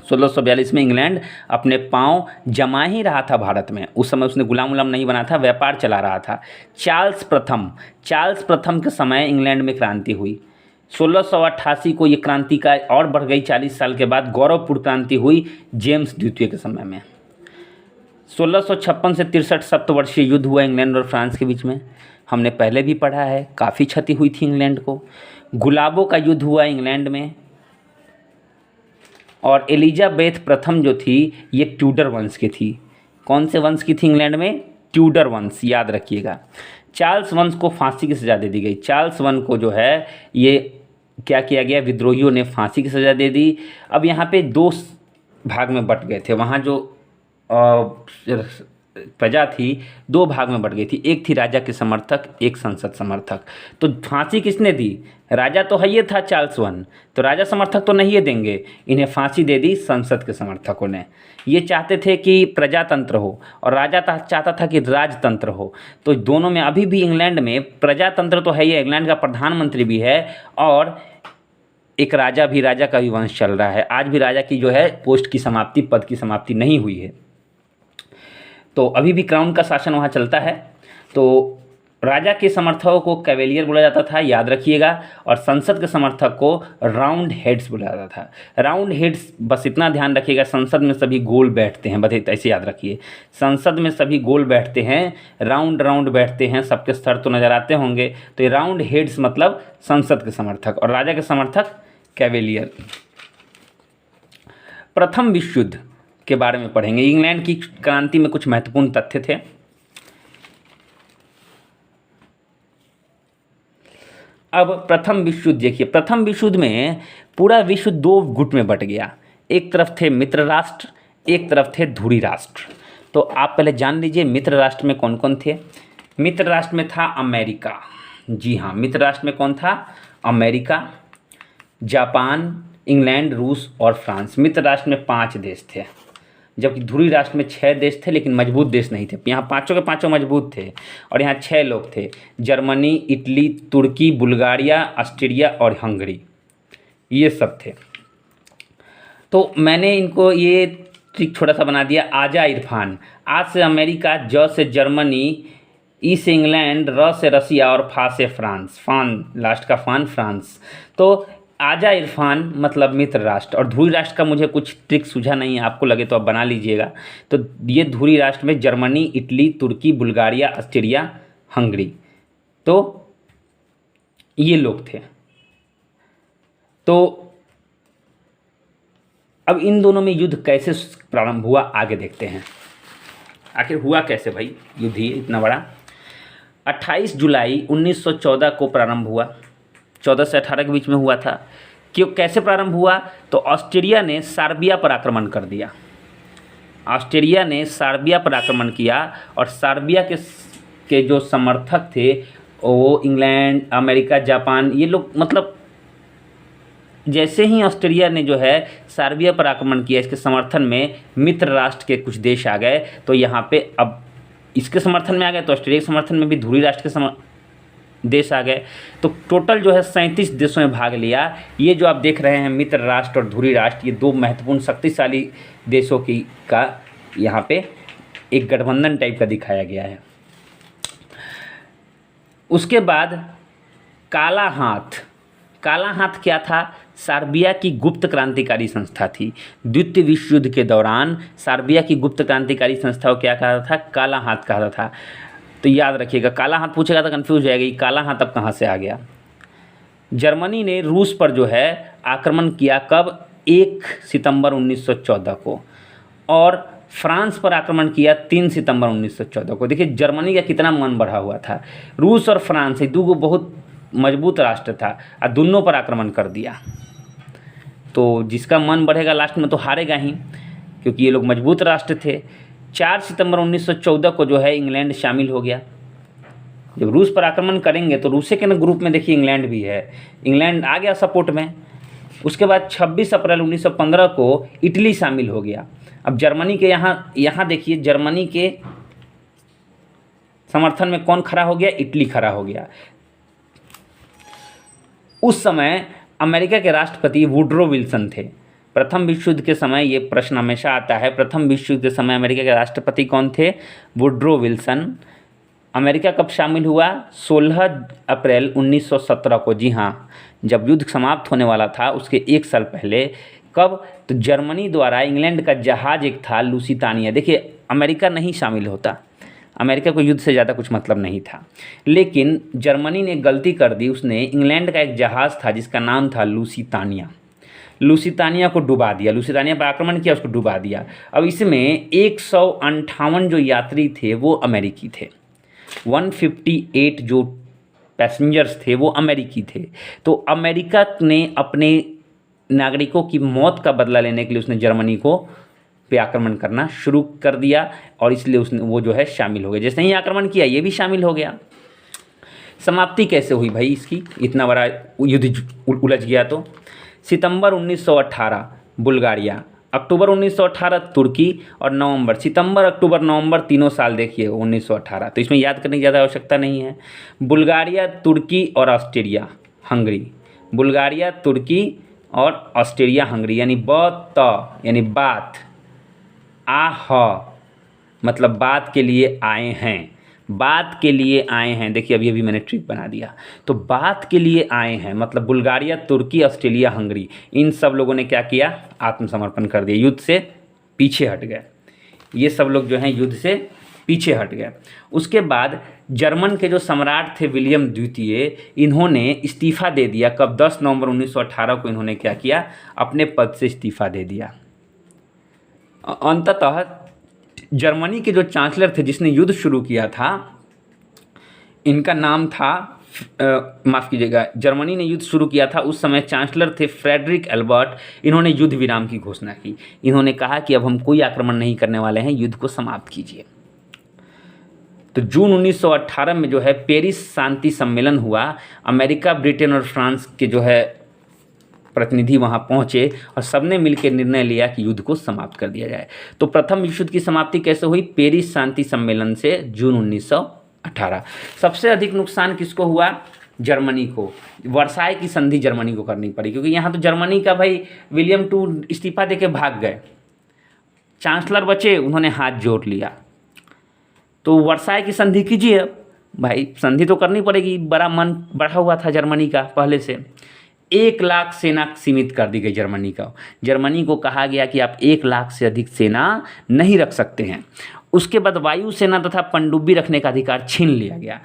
1642 में इंग्लैंड अपने पांव जमा ही रहा था भारत में। उस समय उसने गुलाम नहीं बना था, व्यापार चला रहा था। चार्ल्स प्रथम के समय इंग्लैंड में क्रांति हुई। 1688 को ये क्रांति का और बढ़ गई। 40 साल के बाद गौरवपूर्ण क्रांति हुई जेम्स द्वितीय के समय में। 1656 से 63 सप्तवर्षीय युद्ध हुआ इंग्लैंड और फ्रांस के बीच में, हमने पहले भी पढ़ा है, काफ़ी क्षति हुई थी इंग्लैंड को। गुलाबों का युद्ध हुआ इंग्लैंड में। और एलिजाबेथ प्रथम जो थी ये ट्यूडर वंश की थी। कौन से वंश की थी इंग्लैंड में? ट्यूडर वंश, याद रखिएगा। चार्ल्स वंश को फांसी की सज़ा दे दी गई। चार्ल्स वंश को जो है ये क्या किया गया? विद्रोहियों ने फांसी की सज़ा दे दी। अब यहाँ पे 2 भाग में बट गए थे। वहाँ जो प्रजा थी 2 भाग में बट गई थी। एक थी राजा के समर्थक, एक संसद समर्थक। तो फांसी किसने दी? राजा तो है ये था चार्ल्स वन, तो राजा समर्थक तो नहीं ये देंगे, इन्हें फांसी दे दी संसद के समर्थकों ने। ये चाहते थे कि प्रजातंत्र हो और राजा चाहता था कि राजतंत्र हो। तो दोनों में अभी भी इंग्लैंड में प्रजातंत्र तो है ही, इंग्लैंड का प्रधानमंत्री भी है और एक राजा का भी वंश चल रहा है। आज भी राजा की जो है पोस्ट की समाप्ति, पद की समाप्ति नहीं हुई है। तो अभी भी क्राउन का शासन वहाँ चलता है। तो राजा के समर्थकों को कैवेलियर बोला जाता था, याद रखिएगा, और संसद के समर्थक को राउंड हेड्स बोला जाता था। राउंड हेड्स, बस इतना ध्यान रखिएगा, संसद में सभी गोल बैठते हैं, बस ऐसे याद रखिए, संसद में सभी गोल बैठते हैं, राउंड राउंड बैठते हैं, सबके सर तो नज़र आते होंगे। तो ये राउंड हेड्स मतलब संसद के समर्थक, और राजा के समर्थक कैवेलियर। प्रथम विश्व युद्ध के बारे में पढ़ेंगे। इंग्लैंड की क्रांति में कुछ महत्वपूर्ण तथ्य थे। अब प्रथम विश्व युद्ध देखिए, प्रथम विश्व युद्ध में पूरा विश्व दो गुट में बट गया। एक तरफ थे मित्र राष्ट्र, एक तरफ थे धुरी राष्ट्र। तो आप पहले जान लीजिए मित्र राष्ट्र में कौन कौन थे। मित्र राष्ट्र में था अमेरिका, जी हाँ, मित्र राष्ट्र में कौन था? अमेरिका, जापान, इंग्लैंड, रूस और फ्रांस। मित्र राष्ट्र में 5 देश थे, जबकि धुरी राष्ट्र में 6 देश थे, लेकिन मजबूत देश नहीं थे। यहाँ पाँचों के पाँचों मजबूत थे, और यहाँ 6 लोग थे, जर्मनी, इटली, तुर्की, बुल्गारिया, ऑस्ट्रिया और हंगरी, ये सब थे। तो मैंने इनको ये ट्रिक छोटा सा बना दिया। आजा इरफान, आ से अमेरिका, ज से जर्मनी, ई से इंग्लैंड, र से रसिया और फा से फ्रांस, फान लास्ट का फान, फ्रांस। तो आजा इरफान मतलब मित्र राष्ट्र, और धुरी राष्ट्र का मुझे कुछ ट्रिक सूझा नहीं है, आपको लगे तो आप बना लीजिएगा। तो ये धुरी राष्ट्र में जर्मनी, इटली, तुर्की, बुल्गारिया, ऑस्ट्रिया, हंगरी, तो ये लोग थे। तो अब इन दोनों में युद्ध कैसे प्रारंभ हुआ आगे देखते हैं। आखिर हुआ कैसे भाई युद्ध ही इतना बड़ा। 28 जुलाई 1914 को प्रारंभ हुआ, 14 से 18 के बीच में हुआ था। क्यों, कैसे प्रारंभ हुआ? तो ऑस्ट्रिया ने सार्बिया पर आक्रमण कर दिया। ऑस्ट्रिया ने सार्बिया पर आक्रमण किया, और सार्बिया के जो समर्थक थे वो इंग्लैंड, अमेरिका, जापान, ये लोग, मतलब जैसे ही ऑस्ट्रिया ने जो है सार्बिया पर आक्रमण किया, इसके समर्थन में मित्र राष्ट्र के कुछ देश आ गए। तो यहाँ पे अब इसके समर्थन में आ गए, तो ऑस्ट्रेलिया के समर्थन में भी धुरी राष्ट्र के देश आ गए। तो टोटल जो है 37 देशों में भाग लिया। ये जो आप देख रहे हैं मित्र राष्ट्र और धुरी राष्ट्र, ये 2 महत्वपूर्ण शक्तिशाली देशों की का यहाँ पे एक गठबंधन टाइप का दिखाया गया है। उसके बाद काला हाथ, काला हाथ क्या था? सार्बिया की गुप्त क्रांतिकारी संस्था थी। द्वितीय विश्व युद्ध के दौरान सार्बिया की गुप्त क्रांतिकारी संस्था को क्या कहा था? काला हाथ कहा था। तो याद रखिएगा, काला हाथ पूछेगा तो कंफ्यूज हो जाएगा, ये काला हाथ अब कहाँ से आ गया। जर्मनी ने रूस पर जो है आक्रमण किया, कब? 1 सितंबर 1914 को, और फ्रांस पर आक्रमण किया 3 सितंबर 1914 को। देखिए जर्मनी का कितना मन बढ़ा हुआ था। रूस और फ्रांस, ये दो बहुत मजबूत राष्ट्र था, और दोनों पर आक्रमण कर दिया। तो जिसका मन बढ़ेगा लास्ट में तो हारेगा ही, क्योंकि ये लोग मजबूत राष्ट्र थे। 4 सितंबर 1914 को जो है इंग्लैंड शामिल हो गया। जब रूस पर आक्रमण करेंगे तो रूसी के ग्रुप में देखिए इंग्लैंड भी है, इंग्लैंड आ गया सपोर्ट में। उसके बाद 26 अप्रैल 1915 को इटली शामिल हो गया। अब जर्मनी के यहाँ देखिए, जर्मनी के समर्थन में कौन खड़ा हो गया? इटली खड़ा हो गया। उस समय अमेरिका के राष्ट्रपति वुडरो विल्सन थे। प्रथम विश्व युद्ध के समय, ये प्रश्न हमेशा आता है, प्रथम विश्व युद्ध के समय अमेरिका के राष्ट्रपति कौन थे? Woodrow Wilson. अमेरिका कब शामिल हुआ? 16 अप्रैल 1917 को। जी हाँ, जब युद्ध समाप्त होने वाला था उसके 1 साल पहले। कब? तो जर्मनी द्वारा इंग्लैंड का जहाज़ एक था लुसितानिया। देखिए अमेरिका नहीं शामिल होता, अमेरिका को युद्ध से ज़्यादा कुछ मतलब नहीं था, लेकिन जर्मनी ने गलती कर दी। उसने इंग्लैंड का एक जहाज़ था जिसका नाम था लुसितानिया, लुसितानिया को डुबा दिया, लुसितानिया पर आक्रमण किया, उसको डुबा दिया। अब इसमें 158 जो यात्री थे वो अमेरिकी थे, 158 जो पैसेंजर्स थे वो अमेरिकी थे। तो अमेरिका ने अपने नागरिकों की मौत का बदला लेने के लिए उसने जर्मनी को पे आक्रमण करना शुरू कर दिया, और इसलिए वो जो है शामिल हो गए। जैसे ही आक्रमण किया ये भी शामिल हो गया। समाप्ति कैसे हुई भाई इसकी? इतना बड़ा युद्ध उलझ गया। तो सितंबर 1918 बुल्गारिया, अक्टूबर 1918 तुर्की, और नवंबर, सितंबर, अक्टूबर, नवंबर, तीनों साल देखिए 1918। तो इसमें याद करने की ज़्यादा आवश्यकता नहीं है। बुल्गारिया, तुर्की और ऑस्ट्रिया हंगरी, बुल्गारिया, तुर्की और ऑस्ट्रिया हंगरी, यानी यानी बात, आ ह मतलब बात के लिए आए हैं, बात के लिए आए हैं। देखिए अभी अभी मैंने ट्रिक बना दिया। तो बात के लिए आए हैं मतलब बुल्गारिया, तुर्की, ऑस्ट्रेलिया, हंगरी, इन सब लोगों ने क्या किया, आत्मसमर्पण कर दिया, युद्ध से पीछे हट गए। ये सब लोग जो हैं युद्ध से पीछे हट गए। उसके बाद जर्मन के जो सम्राट थे विलियम द्वितीय, इन्होंने इस्तीफ़ा दे दिया। कब? 10 नवंबर 1918 को इन्होंने क्या किया, अपने पद से इस्तीफ़ा दे दिया। अंततः जर्मनी के जो चांसलर थे जिसने युद्ध शुरू किया था, इनका नाम था माफ़ कीजिएगा, जर्मनी ने युद्ध शुरू किया था, उस समय चांसलर थे फ्रेडरिक एल्बर्ट। इन्होंने युद्ध विराम की घोषणा की। इन्होंने कहा कि अब हम कोई आक्रमण नहीं करने वाले हैं, युद्ध को समाप्त कीजिए। तो जून 1918 में जो है पेरिस शांति सम्मेलन हुआ। अमेरिका, ब्रिटेन और फ्रांस के जो है प्रतिनिधि वहाँ पहुँचे और सबने मिलकर निर्णय लिया कि युद्ध को समाप्त कर दिया जाए। तो प्रथम विश्व युद्ध की समाप्ति कैसे हुई? पेरिस शांति सम्मेलन से, जून 1918। सबसे अधिक नुकसान किसको हुआ? जर्मनी को। वर्साई की संधि जर्मनी को करनी पड़ी, क्योंकि यहाँ तो जर्मनी का भाई विलियम टू इस्तीफा देके भाग गए, चांसलर बचे, उन्होंने हाथ जोड़ लिया। तो वर्साई की संधि कीजिए। अब भाई संधि तो करनी पड़ेगी, बड़ा मन बढ़ा हुआ था जर्मनी का पहले से। 1 लाख सेना सीमित कर दी गई जर्मनी का। जर्मनी को कहा गया कि आप 1 लाख से अधिक सेना नहीं रख सकते हैं। उसके बाद वायु सेना तथा पनडुब्बी रखने का अधिकार छीन लिया गया।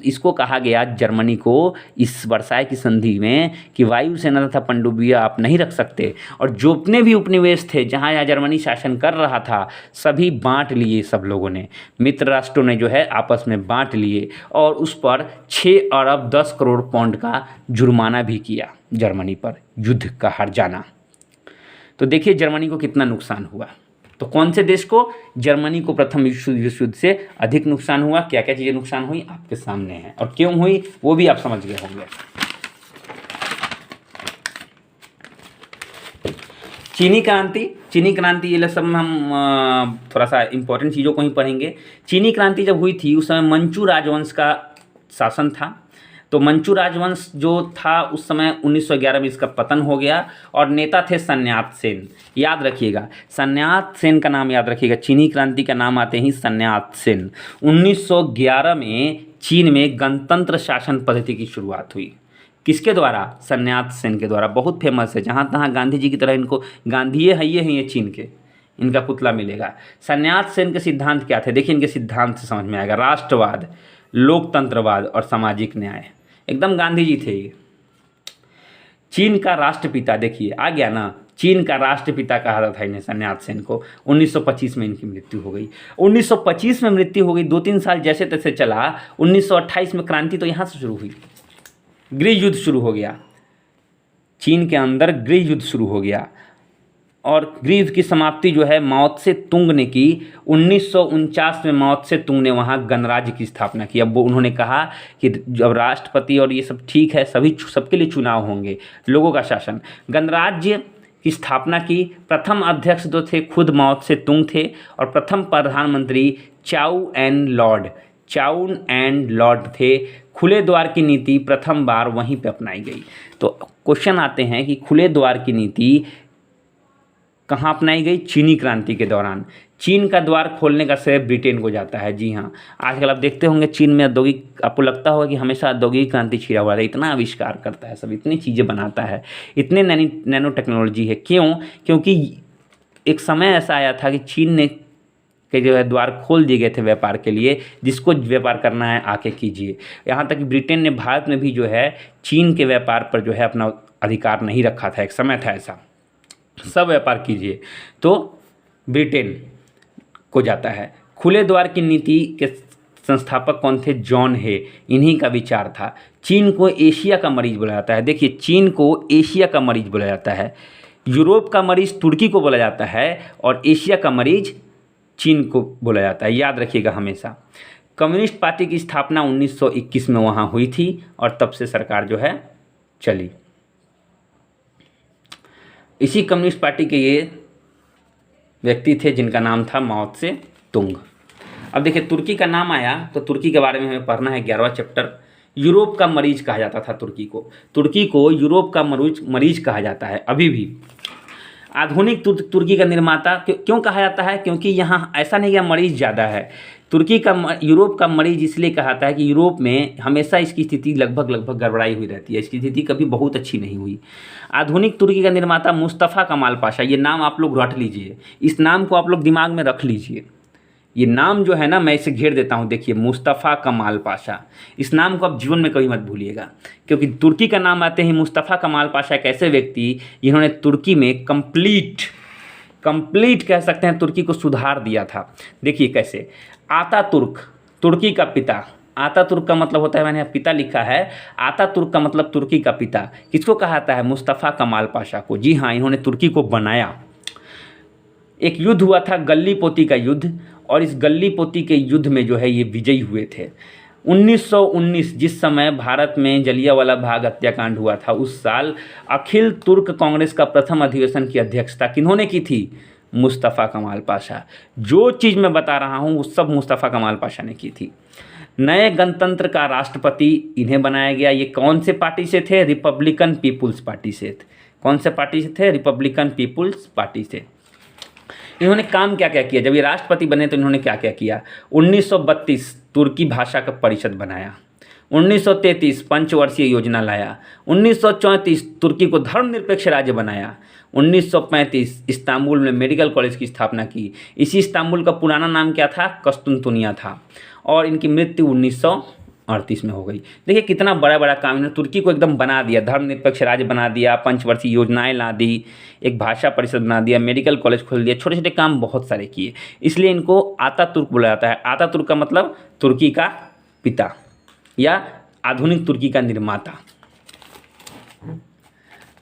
इसको कहा गया जर्मनी को इस वर्साई की संधि में कि वायु सेना तथा पनडुब्बी आप नहीं रख सकते। और जितने भी उपनिवेश थे जहाँ जहाँ जर्मनी शासन कर रहा था, सभी बांट लिए सब लोगों ने, मित्र राष्ट्रों ने जो है आपस में बांट लिए और उस पर 6 अरब 10 करोड़ पाउंड का जुर्माना भी किया जर्मनी पर, युद्ध का हार जाना। तो देखिए जर्मनी को कितना नुकसान हुआ। तो कौन से देश को? जर्मनी को प्रथम विश्व युद्ध से अधिक नुकसान हुआ। क्या क्या चीज़ें नुकसान हुई आपके सामने हैं और क्यों हुई वो भी आप समझ गए होंगे। चीनी क्रांति ये सब में हम थोड़ा सा इंपॉर्टेंट चीज़ों को ही पढ़ेंगे। चीनी क्रांति जब हुई थी उस समय मंचू राजवंश का शासन था। तो मंचू राजवंश जो था उस समय 1911 में इसका पतन हो गया और नेता थे सन्यात सेन। याद रखिएगा, सन्यात सेन का नाम याद रखिएगा। चीनी क्रांति का नाम आते ही सन्यात सेन। 1911 में चीन में गणतंत्र शासन पद्धति की शुरुआत हुई। किसके द्वारा? सन्यात सेन के द्वारा। बहुत फेमस है, जहाँ तहाँ गांधी जी की तरह इनको गांधीये हैं ये चीन के, इनका पुतला मिलेगा। सन्यात सेन के सिद्धांत क्या थे? देखिए इनके सिद्धांत से समझ में आएगा। राष्ट्रवाद, लोकतंत्रवाद और सामाजिक न्याय, एकदम गांधी जी थे ये। चीन का राष्ट्रपिता, देखिए आ गया ना, चीन का राष्ट्रपिता कहा था इन्हें, सन्यात सेन को। 1925 में इनकी मृत्यु हो गई। 1925 में मृत्यु हो गई। 2-3 साल जैसे तैसे चला। 1928 में क्रांति तो यहाँ से शुरू हुई, गृह युद्ध शुरू हो गया। चीन के अंदर गृह युद्ध शुरू हो गया और गृह युद्ध की समाप्ति जो है माओ त्से तुंग ने की। 1949 में माओ त्से तुंग ने वहाँ गणराज्य की स्थापना की। अब वो उन्होंने कहा कि जब राष्ट्रपति और ये सब ठीक है, सबके लिए चुनाव होंगे, लोगों का शासन, गणराज्य की स्थापना की। प्रथम अध्यक्ष जो थे खुद माओ त्से तुंग थे और प्रथम प्रधानमंत्री चाउ एन लॉर्ड थे। खुले द्वार की नीति प्रथम बार वहीं पे अपनाई गई। तो क्वेश्चन आते हैं कि खुले द्वार की नीति कहाँ अपनाई गई? चीनी क्रांति के दौरान। चीन का द्वार खोलने का श्रेय ब्रिटेन को जाता है। जी हाँ, आजकल आप देखते होंगे चीन में औद्योगिक, आपको लगता होगा कि हमेशा औद्योगिक क्रांति छिड़ा हुआ है, इतना आविष्कार करता है, सब इतनी चीज़ें बनाता है, इतने नैनो टेक्नोलॉजी है। क्यों? क्योंकि एक समय ऐसा आया था कि चीन ने के जो है द्वार खोल दिए गए थे व्यापार के लिए, जिसको व्यापार करना है आके कीजिए। यहाँ तक कि ब्रिटेन ने भारत में भी जो है चीन के व्यापार पर जो है अपना अधिकार नहीं रखा था। एक समय था ऐसा, सब व्यापार कीजिए, तो ब्रिटेन को जाता है। खुले द्वार की नीति के संस्थापक कौन थे? जॉन हे, इन्हीं का विचार था। चीन को एशिया का मरीज बोला जाता है। देखिए चीन को एशिया का मरीज बोला जाता है, यूरोप का मरीज तुर्की को बोला जाता है और एशिया का मरीज चीन को बोला जाता है। याद रखिएगा हमेशा। कम्युनिस्ट पार्टी की स्थापना 1921 में वहाँ हुई थी और तब से सरकार जो है चली। इसी कम्युनिस्ट पार्टी के ये व्यक्ति थे जिनका नाम था माओ त्से तुंग। अब देखिए तुर्की का नाम आया तो तुर्की के बारे में हमें पढ़ना है 11वां चैप्टर। यूरोप का मरीज कहा जाता था तुर्की को। तुर्की को यूरोप का मरीज कहा जाता है अभी भी। आधुनिक तुर्की का निर्माता क्यों कहा जाता है? क्योंकि यहाँ ऐसा नहीं है मरीज़ ज़्यादा है। तुर्की का यूरोप का मरीज़ इसलिए कहता है कि यूरोप में हमेशा इसकी स्थिति लगभग गड़बड़ाई हुई रहती है, इसकी स्थिति कभी बहुत अच्छी नहीं हुई। आधुनिक तुर्की का निर्माता मुस्तफ़ा कमाल पाशा, ये नाम आप लोग रट लीजिए, इस नाम को आप लोग दिमाग में रख लीजिए। ये नाम जो है ना, मैं इसे घेर देता हूँ, देखिए मुस्तफ़ा कमाल पाशा, इस नाम को आप जीवन में कभी मत भूलिएगा, क्योंकि तुर्की का नाम आते ही मुस्तफ़ा कमाल पाशा एक ऐसे व्यक्ति जिन्होंने तुर्की में कंप्लीट कह सकते हैं तुर्की को सुधार दिया था। देखिए कैसे, आतातुर्क तुर्की का पिता, आतातुर्क का मतलब होता है, मैंने पिता लिखा है, आतातुर्क का मतलब तुर्की का पिता। किसको कहा जाता है? मुस्तफ़ा कमाल पाशा को। जी हाँ, इन्होंने तुर्की को बनाया। एक युद्ध हुआ था गल्लीपोती का युद्ध, और इस गल्लीपोती के युद्ध में जो है ये विजयी हुए थे। 1919 जिस समय भारत में जलियांवाला बाग हत्याकांड हुआ था, उस साल अखिल तुर्क कांग्रेस का प्रथम अधिवेशन की अध्यक्षता किन्होंने की थी? मुस्तफ़ा कमाल पाशा। जो चीज़ मैं बता रहा हूँ वो सब मुस्तफ़ा कमाल पाशा ने की थी। नए गणतंत्र का राष्ट्रपति इन्हें बनाया गया। ये कौन से पार्टी से थे? रिपब्लिकन पीपुल्स पार्टी से। कौन से पार्टी से थे? रिपब्लिकन पीपुल्स पार्टी से। इन्होंने काम क्या क्या किया? जब ये राष्ट्रपति बने तो इन्होंने क्या क्या किया? 1932 तुर्की भाषा का परिषद बनाया। 1933 पंचवर्षीय योजना लाया। 1934 तुर्की को धर्मनिरपेक्ष राज्य बनाया। 1935 इस्तांबुल में मेडिकल कॉलेज की स्थापना की। इसी इस्तांबुल का पुराना नाम क्या था? कस्तुनतुनिया था। और इनकी मृत्यु 1938 में हो गई। देखिए कितना बड़ा बड़ा काम इन्होंने तुर्की को एकदम बना दिया, धर्मनिरपेक्ष राज्य बना दिया, पंचवर्षीय योजनाएं ला दी, एक भाषा परिषद बना दिया, मेडिकल कॉलेज खोल दिया, छोटे छोटे काम बहुत सारे किए। इसलिए इनको आतातुर्क बोला जाता है। आतातुर्क का मतलब तुर्की का पिता या आधुनिक तुर्की का निर्माता।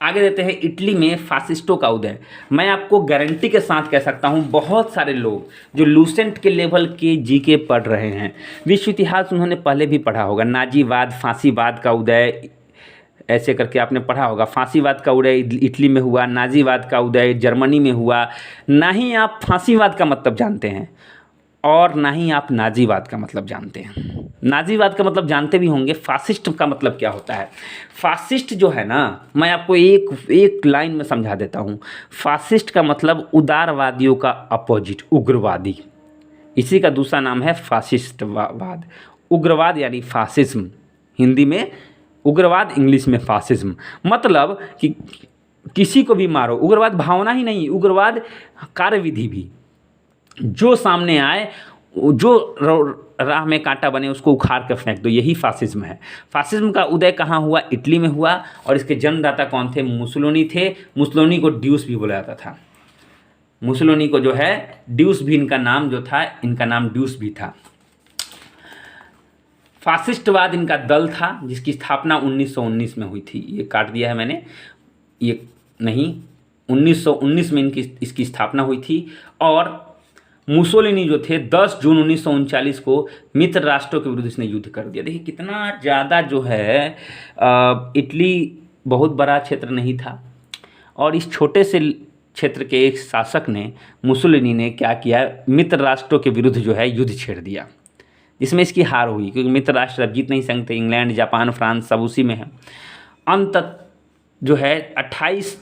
आगे देते हैं, इटली में फासिस्टों का उदय। मैं आपको गारंटी के साथ कह सकता हूँ, बहुत सारे लोग जो लूसेंट के लेवल के जीके पढ़ रहे हैं, विश्व इतिहास उन्होंने पहले भी पढ़ा होगा। नाजीवाद, फांसीवाद का उदय, ऐसे करके आपने पढ़ा होगा। फांसीवाद का उदय इटली में हुआ, नाजीवाद का उदय जर्मनी में हुआ। ना ही आप फांसीवाद का मतलब जानते हैं और ना ही आप नाजीवाद का मतलब जानते हैं। नाजीवाद का मतलब जानते भी होंगे, फासिस्ट का मतलब क्या होता है? फासिस्ट जो है ना, मैं आपको एक लाइन में समझा देता हूँ। फासिस्ट का मतलब उदारवादियों का अपोजिट, उग्रवादी। इसी का दूसरा नाम है फासिस्टवाद। उग्रवाद यानी फासिज्म, हिंदी में उग्रवाद, इंग्लिश में फासिज्म। मतलब कि किसी को भी मारो। उग्रवाद भावना ही नहीं, उग्रवाद कार्यविधि भी। जो सामने आए, जो राह में कांटा बने, उसको उखाड़ कर फेंक दो, यही फासिज्म है। फासिज्म का उदय कहाँ हुआ? इटली में हुआ। और इसके जन्मदाता कौन थे? मुसोलिनी थे। मुसोलिनी को ड्यूस भी बोला जाता था। मुसोलिनी को जो है ड्यूस भी इनका नाम जो था, इनका नाम ड्यूस भी था। फासिस्टवाद इनका दल था जिसकी स्थापना 1919 में हुई थी। ये काट दिया है मैंने, ये नहीं, 1919 में इसकी स्थापना हुई थी। और मुसोलिनी जो थे 10 जून 1939 को मित्र राष्ट्रों के विरुद्ध इसने युद्ध कर दिया। देखिए कितना ज़्यादा जो है, इटली बहुत बड़ा क्षेत्र नहीं था, और इस छोटे से क्षेत्र के एक शासक ने, मुसोलिनी ने क्या किया, मित्र राष्ट्रों के विरुद्ध जो है युद्ध छेड़ दिया, जिसमें इसकी हार हुई, क्योंकि मित्र राष्ट्र अब जीत नहीं सकते। इंग्लैंड, जापान, फ्रांस सब उसी में है। अंत जो है 28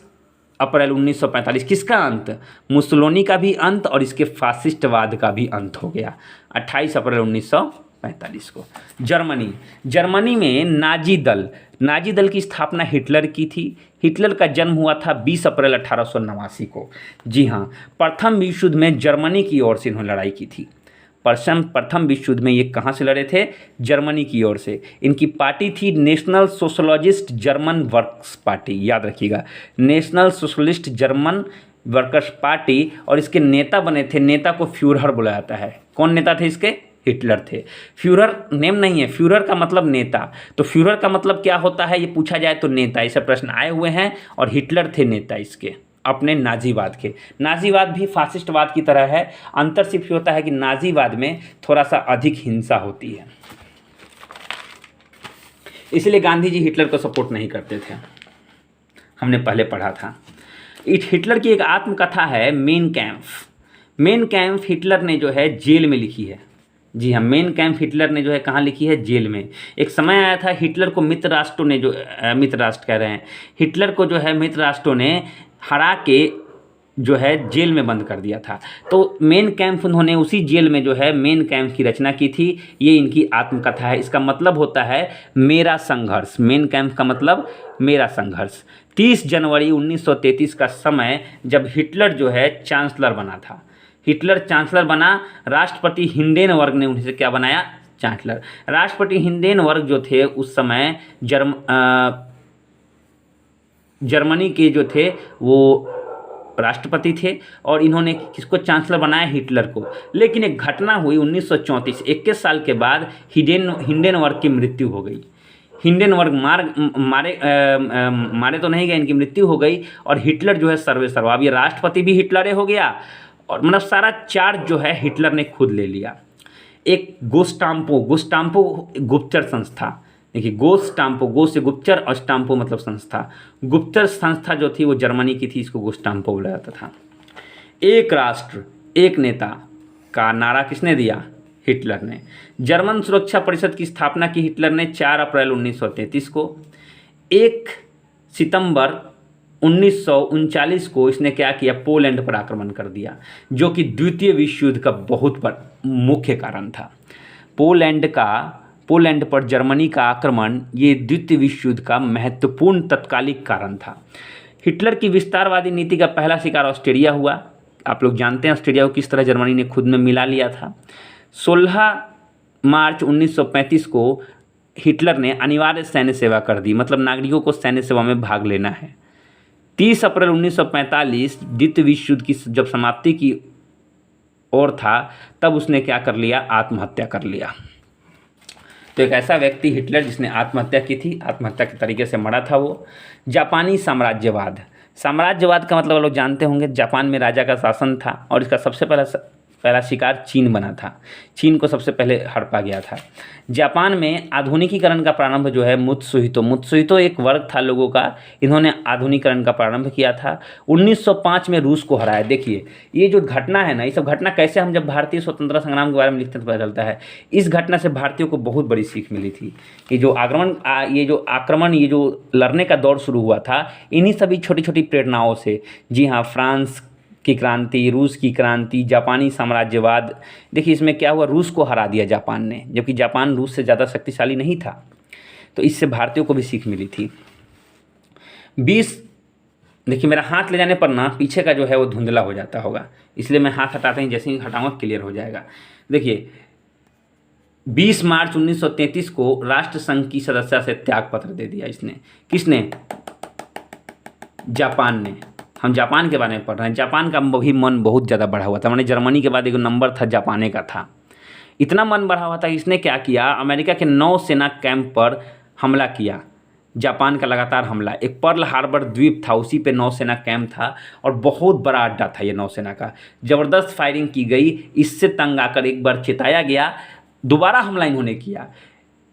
अप्रैल 1945, किसका अंत? मुसोलिनी का भी अंत और इसके फासिस्टवाद का भी अंत हो गया 28 अप्रैल 1945 को। जर्मनी में नाजी दल की स्थापना हिटलर की थी। हिटलर का जन्म हुआ था 20 अप्रैल 1889 को। जी हाँ, प्रथम विश्व युद्ध में जर्मनी की ओर से इन्होंने लड़ाई की थी। प्रथम विश्व युद्ध में ये कहाँ से लड़े थे? जर्मनी की ओर से। इनकी पार्टी थी national socialist German workers party, याद रखिएगा, national socialist German workers party. और इसके नेता बने थे, नेता को फ्यूहर बुलाया जाता है। कौन नेता थे इसके? हिटलर थे। फ्यूहर नेम नहीं है, फ्यूहर का मतलब नेता। तो फ्यूहर का मतलब क्या होता है ये पूछा जाए तो नेता, ऐसे प्रश्न आए हुए हैं। और हिटलर थे नेता इसके, अपने नाजीवाद के। नाजीवाद भी फासिस्टवाद की तरह है, अंतर सिर्फ होता है कि नाजीवाद में थोड़ा सा अधिक हिंसा होती है, इसलिए गांधी जी हिटलर को सपोर्ट नहीं करते थे, हमने पहले पढ़ा था। हिटलर की एक आत्मकथा है मेन कैंप हिटलर ने जो है जेल में लिखी है। जी हाँ, मेन कैंप हिटलर ने जो है कहाँ लिखी है? जेल में। एक समय आया था हिटलर को मित्र राष्ट्रों ने जो, मित्र राष्ट्र कह रहे हैं, हिटलर को जो है मित्र राष्ट्रों ने हरा के जो है जेल में बंद कर दिया था। तो मेन कैंप उन्होंने उसी जेल में जो है मेन कैंप की रचना की थी। ये इनकी आत्मकथा है। इसका मतलब होता है मेरा संघर्ष। मेन कैंप का मतलब मेरा संघर्ष। 30 जनवरी 1933 का समय जब हिटलर जो है चांसलर बना था। हिटलर चांसलर बना, राष्ट्रपति हिंडेनबर्ग ने उन्हें क्या बनाया, चांसलर। राष्ट्रपति हिंडेनबर्ग जो थे उस समय जर्मनी के जो थे वो राष्ट्रपति थे और इन्होंने किसको चांसलर बनाया, हिटलर को। लेकिन एक घटना हुई 1934, 21 साल के बाद हिंडेनबर्ग की मृत्यु हो गई। हिंडेनबर्ग मारे तो नहीं गए, इनकी मृत्यु हो गई और हिटलर जो है सर्वे सर्वा, अब ये राष्ट्रपति भी हिटलर हो गया और मतलब सारा चार्ज जो है हिटलर ने खुद ले लिया। एक गोस्टाम्पो गुप्तचर संस्था, देखिए गोस्टाम्पो, गो से गुप्तचर और स्टाम्पो मतलब संस्था, गुप्तचर संस्था जो थी वो जर्मनी की थी, इसको गोस्टाम्पो बोला जाता था। एक राष्ट्र एक नेता का नारा किसने दिया, हिटलर ने। जर्मन सुरक्षा परिषद की स्थापना की हिटलर ने 4 अप्रैल 1933 को। 1 सितंबर 1939 को इसने क्या किया, पोलैंड पर आक्रमण कर दिया, जो कि द्वितीय विश्व युद्ध का बहुत मुख्य कारण था। पोलैंड पर जर्मनी का आक्रमण ये द्वितीय विश्व युद्ध का महत्वपूर्ण तत्कालिक कारण था। हिटलर की विस्तारवादी नीति का पहला शिकार ऑस्ट्रिया हुआ। आप लोग जानते हैं ऑस्ट्रिया को किस तरह जर्मनी ने खुद में मिला लिया था। 16 मार्च 1935 को हिटलर ने अनिवार्य सैन्य सेवा कर दी, मतलब नागरिकों को सैन्य सेवा में भाग लेना है। 30 अप्रैल 1945 द्वितीय विश्व युद्ध की जब समाप्ति की ओर था तब उसने क्या कर लिया, आत्महत्या कर लिया। तो एक ऐसा व्यक्ति हिटलर जिसने आत्महत्या की थी, आत्महत्या के तरीके से मरा था वो। जापानी साम्राज्यवाद का मतलब लोग जानते होंगे, जापान में राजा का शासन था और इसका सबसे पहला शिकार चीन बना था। चीन को सबसे पहले हड़पा गया था। जापान में आधुनिकीकरण का प्रारंभ जो है मुत्सुहितो एक वर्ग था लोगों का, इन्होंने आधुनिकीकरण का प्रारंभ किया था। 1905 में रूस को हराया। देखिए ये जो घटना है ना, ये सब घटना कैसे, हम जब भारतीय स्वतंत्रता संग्राम के बारे में लिखते हैं तो पता चलता है। इस घटना से भारतीयों को बहुत बड़ी सीख मिली थी कि जो आक्रमण ये जो लड़ने का दौर शुरू हुआ था, इन्हीं सभी छोटी छोटी प्रेरणाओं से। जी हाँ, फ्रांस की क्रांति, रूस की क्रांति, जापानी साम्राज्यवाद। देखिए इसमें क्या हुआ, रूस को हरा दिया जापान ने, जबकि जापान रूस से ज़्यादा शक्तिशाली नहीं था। तो इससे भारतीयों को भी सीख मिली थी। 20, देखिए मेरा हाथ ले जाने पर ना पीछे का जो है वो धुंधला हो जाता होगा, इसलिए मैं हाथ हटाते ही जैसे ही हटाऊंगा क्लियर हो जाएगा। देखिए 20 मार्च 1933 को राष्ट्र संघ की सदस्यता से त्याग पत्र दे दिया इसने। किसने, जापान ने। हम जापान के बारे में पढ़ रहे हैं। जापान का भी मन बहुत ज़्यादा बढ़ा हुआ था, मैंने जर्मनी के बाद एक नंबर था जापाने का था। इतना मन बढ़ा हुआ था, इसने क्या किया, अमेरिका के 9 सेना कैंप पर हमला किया। जापान का लगातार हमला, एक पर्ल हार्बर द्वीप था, उसी पे नौसेना कैंप था और बहुत बड़ा अड्डा था ये नौसेना का। ज़बरदस्त फायरिंग की गई। इससे तंग आकर एक बार चेताया गया, दोबारा हमला इन्होंने किया।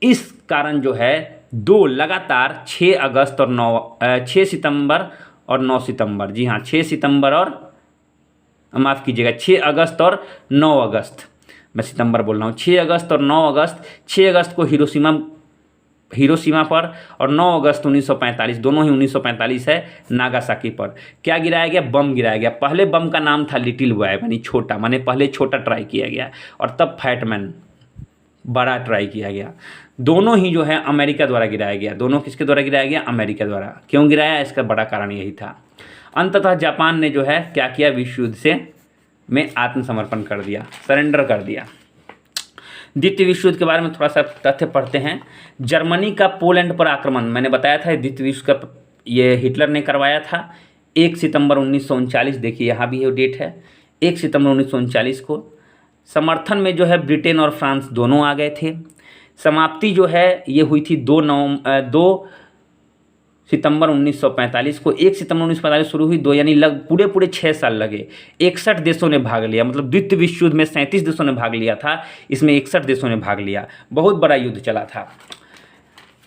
इस कारण जो है 2 लगातार 6 सितंबर और 9 सितंबर, जी हाँ 6 सितंबर और माफ़ कीजिएगा 6 अगस्त और 9 अगस्त, मैं सितंबर बोल रहा हूँ, 6 अगस्त और 9 अगस्त। 6 अगस्त को हिरोशिमा पर और 9 अगस्त 1945, दोनों ही 1945 है, नागासाकी पर क्या गिराया गया, बम गिराया गया। पहले बम का नाम था लिटिल बॉय, यानी छोटा, माने पहले छोटा ट्राई किया गया और तब फैटमैन बड़ा ट्राई किया गया। दोनों ही जो है अमेरिका द्वारा गिराया गया। दोनों किसके द्वारा गिराया गया, अमेरिका द्वारा। क्यों गिराया, इसका बड़ा कारण यही था। अंततः जापान ने जो है क्या किया, विश्व युद्ध में आत्मसमर्पण कर दिया, सरेंडर कर दिया। द्वितीय विश्व युद्ध के बारे में थोड़ा सा तथ्य पढ़ते हैं। जर्मनी का पोलैंड पर आक्रमण, मैंने बताया था द्वितीय विश्व का ये हिटलर ने करवाया था। 1 सितंबर 1939, देखिए यहाँ भी ये डेट है, 1 सितंबर 1939 को। समर्थन में जो है ब्रिटेन और फ्रांस दोनों आ गए थे। समाप्ति जो है ये हुई थी 2 सितंबर 1945 को। 1 सितंबर 1945 शुरू हुई, 2 यानी पूरे 6 साल लगे। 61 देशों ने भाग लिया, मतलब द्वितीय विश्व युद्ध में 37 देशों ने भाग लिया था, इसमें 61 देशों ने भाग लिया। बहुत बड़ा युद्ध चला था।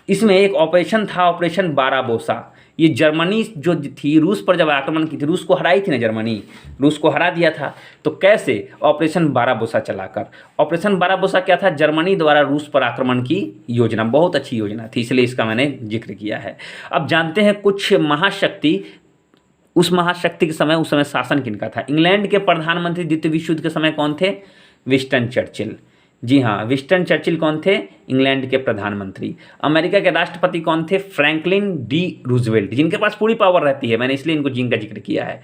इसमें एक ऑपरेशन था, ऑपरेशन बाराबोसा। ये जर्मनी जो थी रूस पर जब आक्रमण की थी, रूस को हराई थी ना जर्मनी, रूस को हरा दिया था। तो कैसे, ऑपरेशन बाराबोसा चलाकर। ऑपरेशन बाराबोसा क्या था, जर्मनी द्वारा रूस पर आक्रमण की योजना, बहुत अच्छी योजना थी, इसलिए इसका मैंने जिक्र किया है। अब जानते हैं कुछ महाशक्ति उस महाशक्ति के समय उस समय शासन किनका था? इंग्लैंड के प्रधानमंत्री द्वितीय विश्व युद्ध के समय कौन थे? Winston Churchill. जी हाँ, विंस्टन चर्चिल कौन थे? इंग्लैंड के प्रधानमंत्री। अमेरिका के राष्ट्रपति कौन थे? फ्रैंकलिन डी रूजवेल्ट, जिनके पास पूरी पावर रहती है, मैंने इसलिए इनको जिनका जिक्र किया है।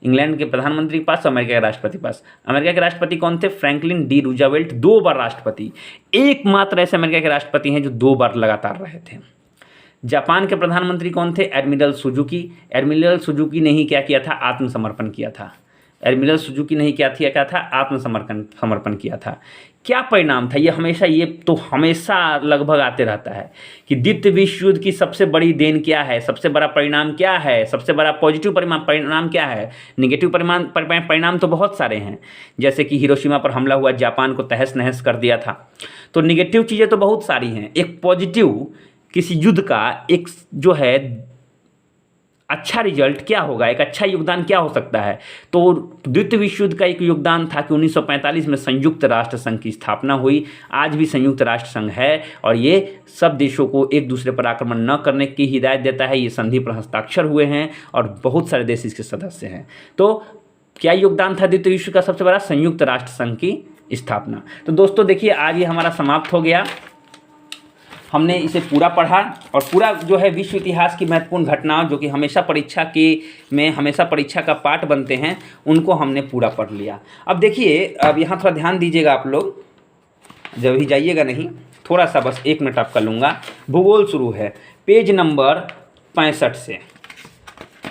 इंग्लैंड के प्रधानमंत्री के पास, अमेरिका के राष्ट्रपति पास। अमेरिका के राष्ट्रपति कौन थे? फ्रैंकलिन डी रूजवेल्ट, 2 बार राष्ट्रपति, एकमात्र ऐसे अमेरिका के राष्ट्रपति हैं जो 2 बार लगातार रहे थे। जापान के प्रधानमंत्री कौन थे? Admiral Suzuki. एडमिरल सुजुकी ने ही क्या किया था? आत्मसमर्पण किया था। एडमिरल सुजुकी ने ही क्या था? समर्पण किया था। क्या परिणाम था? ये तो हमेशा लगभग आते रहता है कि द्वितीय विश्व युद्ध की सबसे बड़ी देन क्या है, सबसे बड़ा परिणाम क्या है, सबसे बड़ा पॉजिटिव परिणाम क्या है। निगेटिव परिणाम तो बहुत सारे हैं, जैसे कि हिरोशिमा पर हमला हुआ, जापान को तहस नहस कर दिया था। तो निगेटिव चीज़ें तो बहुत सारी हैं। एक पॉजिटिव किसी युद्ध का एक जो है अच्छा रिजल्ट क्या होगा, एक अच्छा योगदान क्या हो सकता है? तो द्वितीय विश्व युद्ध का एक योगदान था कि 1945 में संयुक्त राष्ट्र संघ की स्थापना हुई। आज भी संयुक्त राष्ट्र संघ है और ये सब देशों को एक दूसरे पर आक्रमण न करने की हिदायत देता है। ये संधि पर हस्ताक्षर हुए हैं और बहुत सारे देश इसके सदस्य हैं। तो क्या योगदान था द्वितीय विश्व का सबसे बड़ा? संयुक्त राष्ट्र संघ की स्थापना। तो दोस्तों देखिए, आज ये हमारा समाप्त हो गया। हमने इसे पूरा पढ़ा और पूरा जो है विश्व इतिहास की महत्वपूर्ण घटनाओं जो कि हमेशा परीक्षा का पार्ट बनते हैं, उनको हमने पूरा पढ़ लिया। अब देखिए, अब यहाँ थोड़ा ध्यान दीजिएगा आप लोग, जब ही जाइएगा नहीं, थोड़ा सा बस 1 मिनट आपका लूँगा। भूगोल शुरू है पेज नंबर 65 से।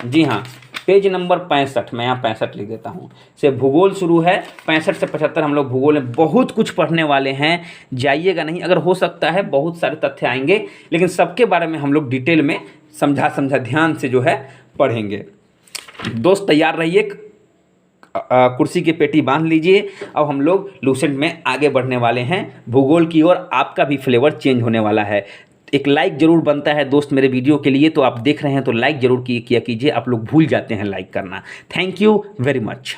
जी हाँ, पेज नंबर 65, मैं यहाँ 65 लिख देता हूँ, से भूगोल शुरू है। 65 से 75 हम लोग भूगोल में बहुत कुछ पढ़ने वाले हैं, जाइएगा नहीं। अगर हो सकता है बहुत सारे तथ्य आएंगे, लेकिन सबके बारे में हम लोग डिटेल में समझा ध्यान से जो है पढ़ेंगे। दोस्त तैयार रहिए, कुर्सी की पेटी बांध लीजिए। अब हम लोग लूसेंट में आगे बढ़ने वाले हैं भूगोल की ओर। आपका भी फ्लेवर चेंज होने वाला है। एक लाइक जरूर बनता है दोस्त मेरे वीडियो के लिए, तो आप देख रहे हैं तो लाइक जरूर किया कीजिए। आप लोग भूल जाते हैं लाइक करना। Thank you very much.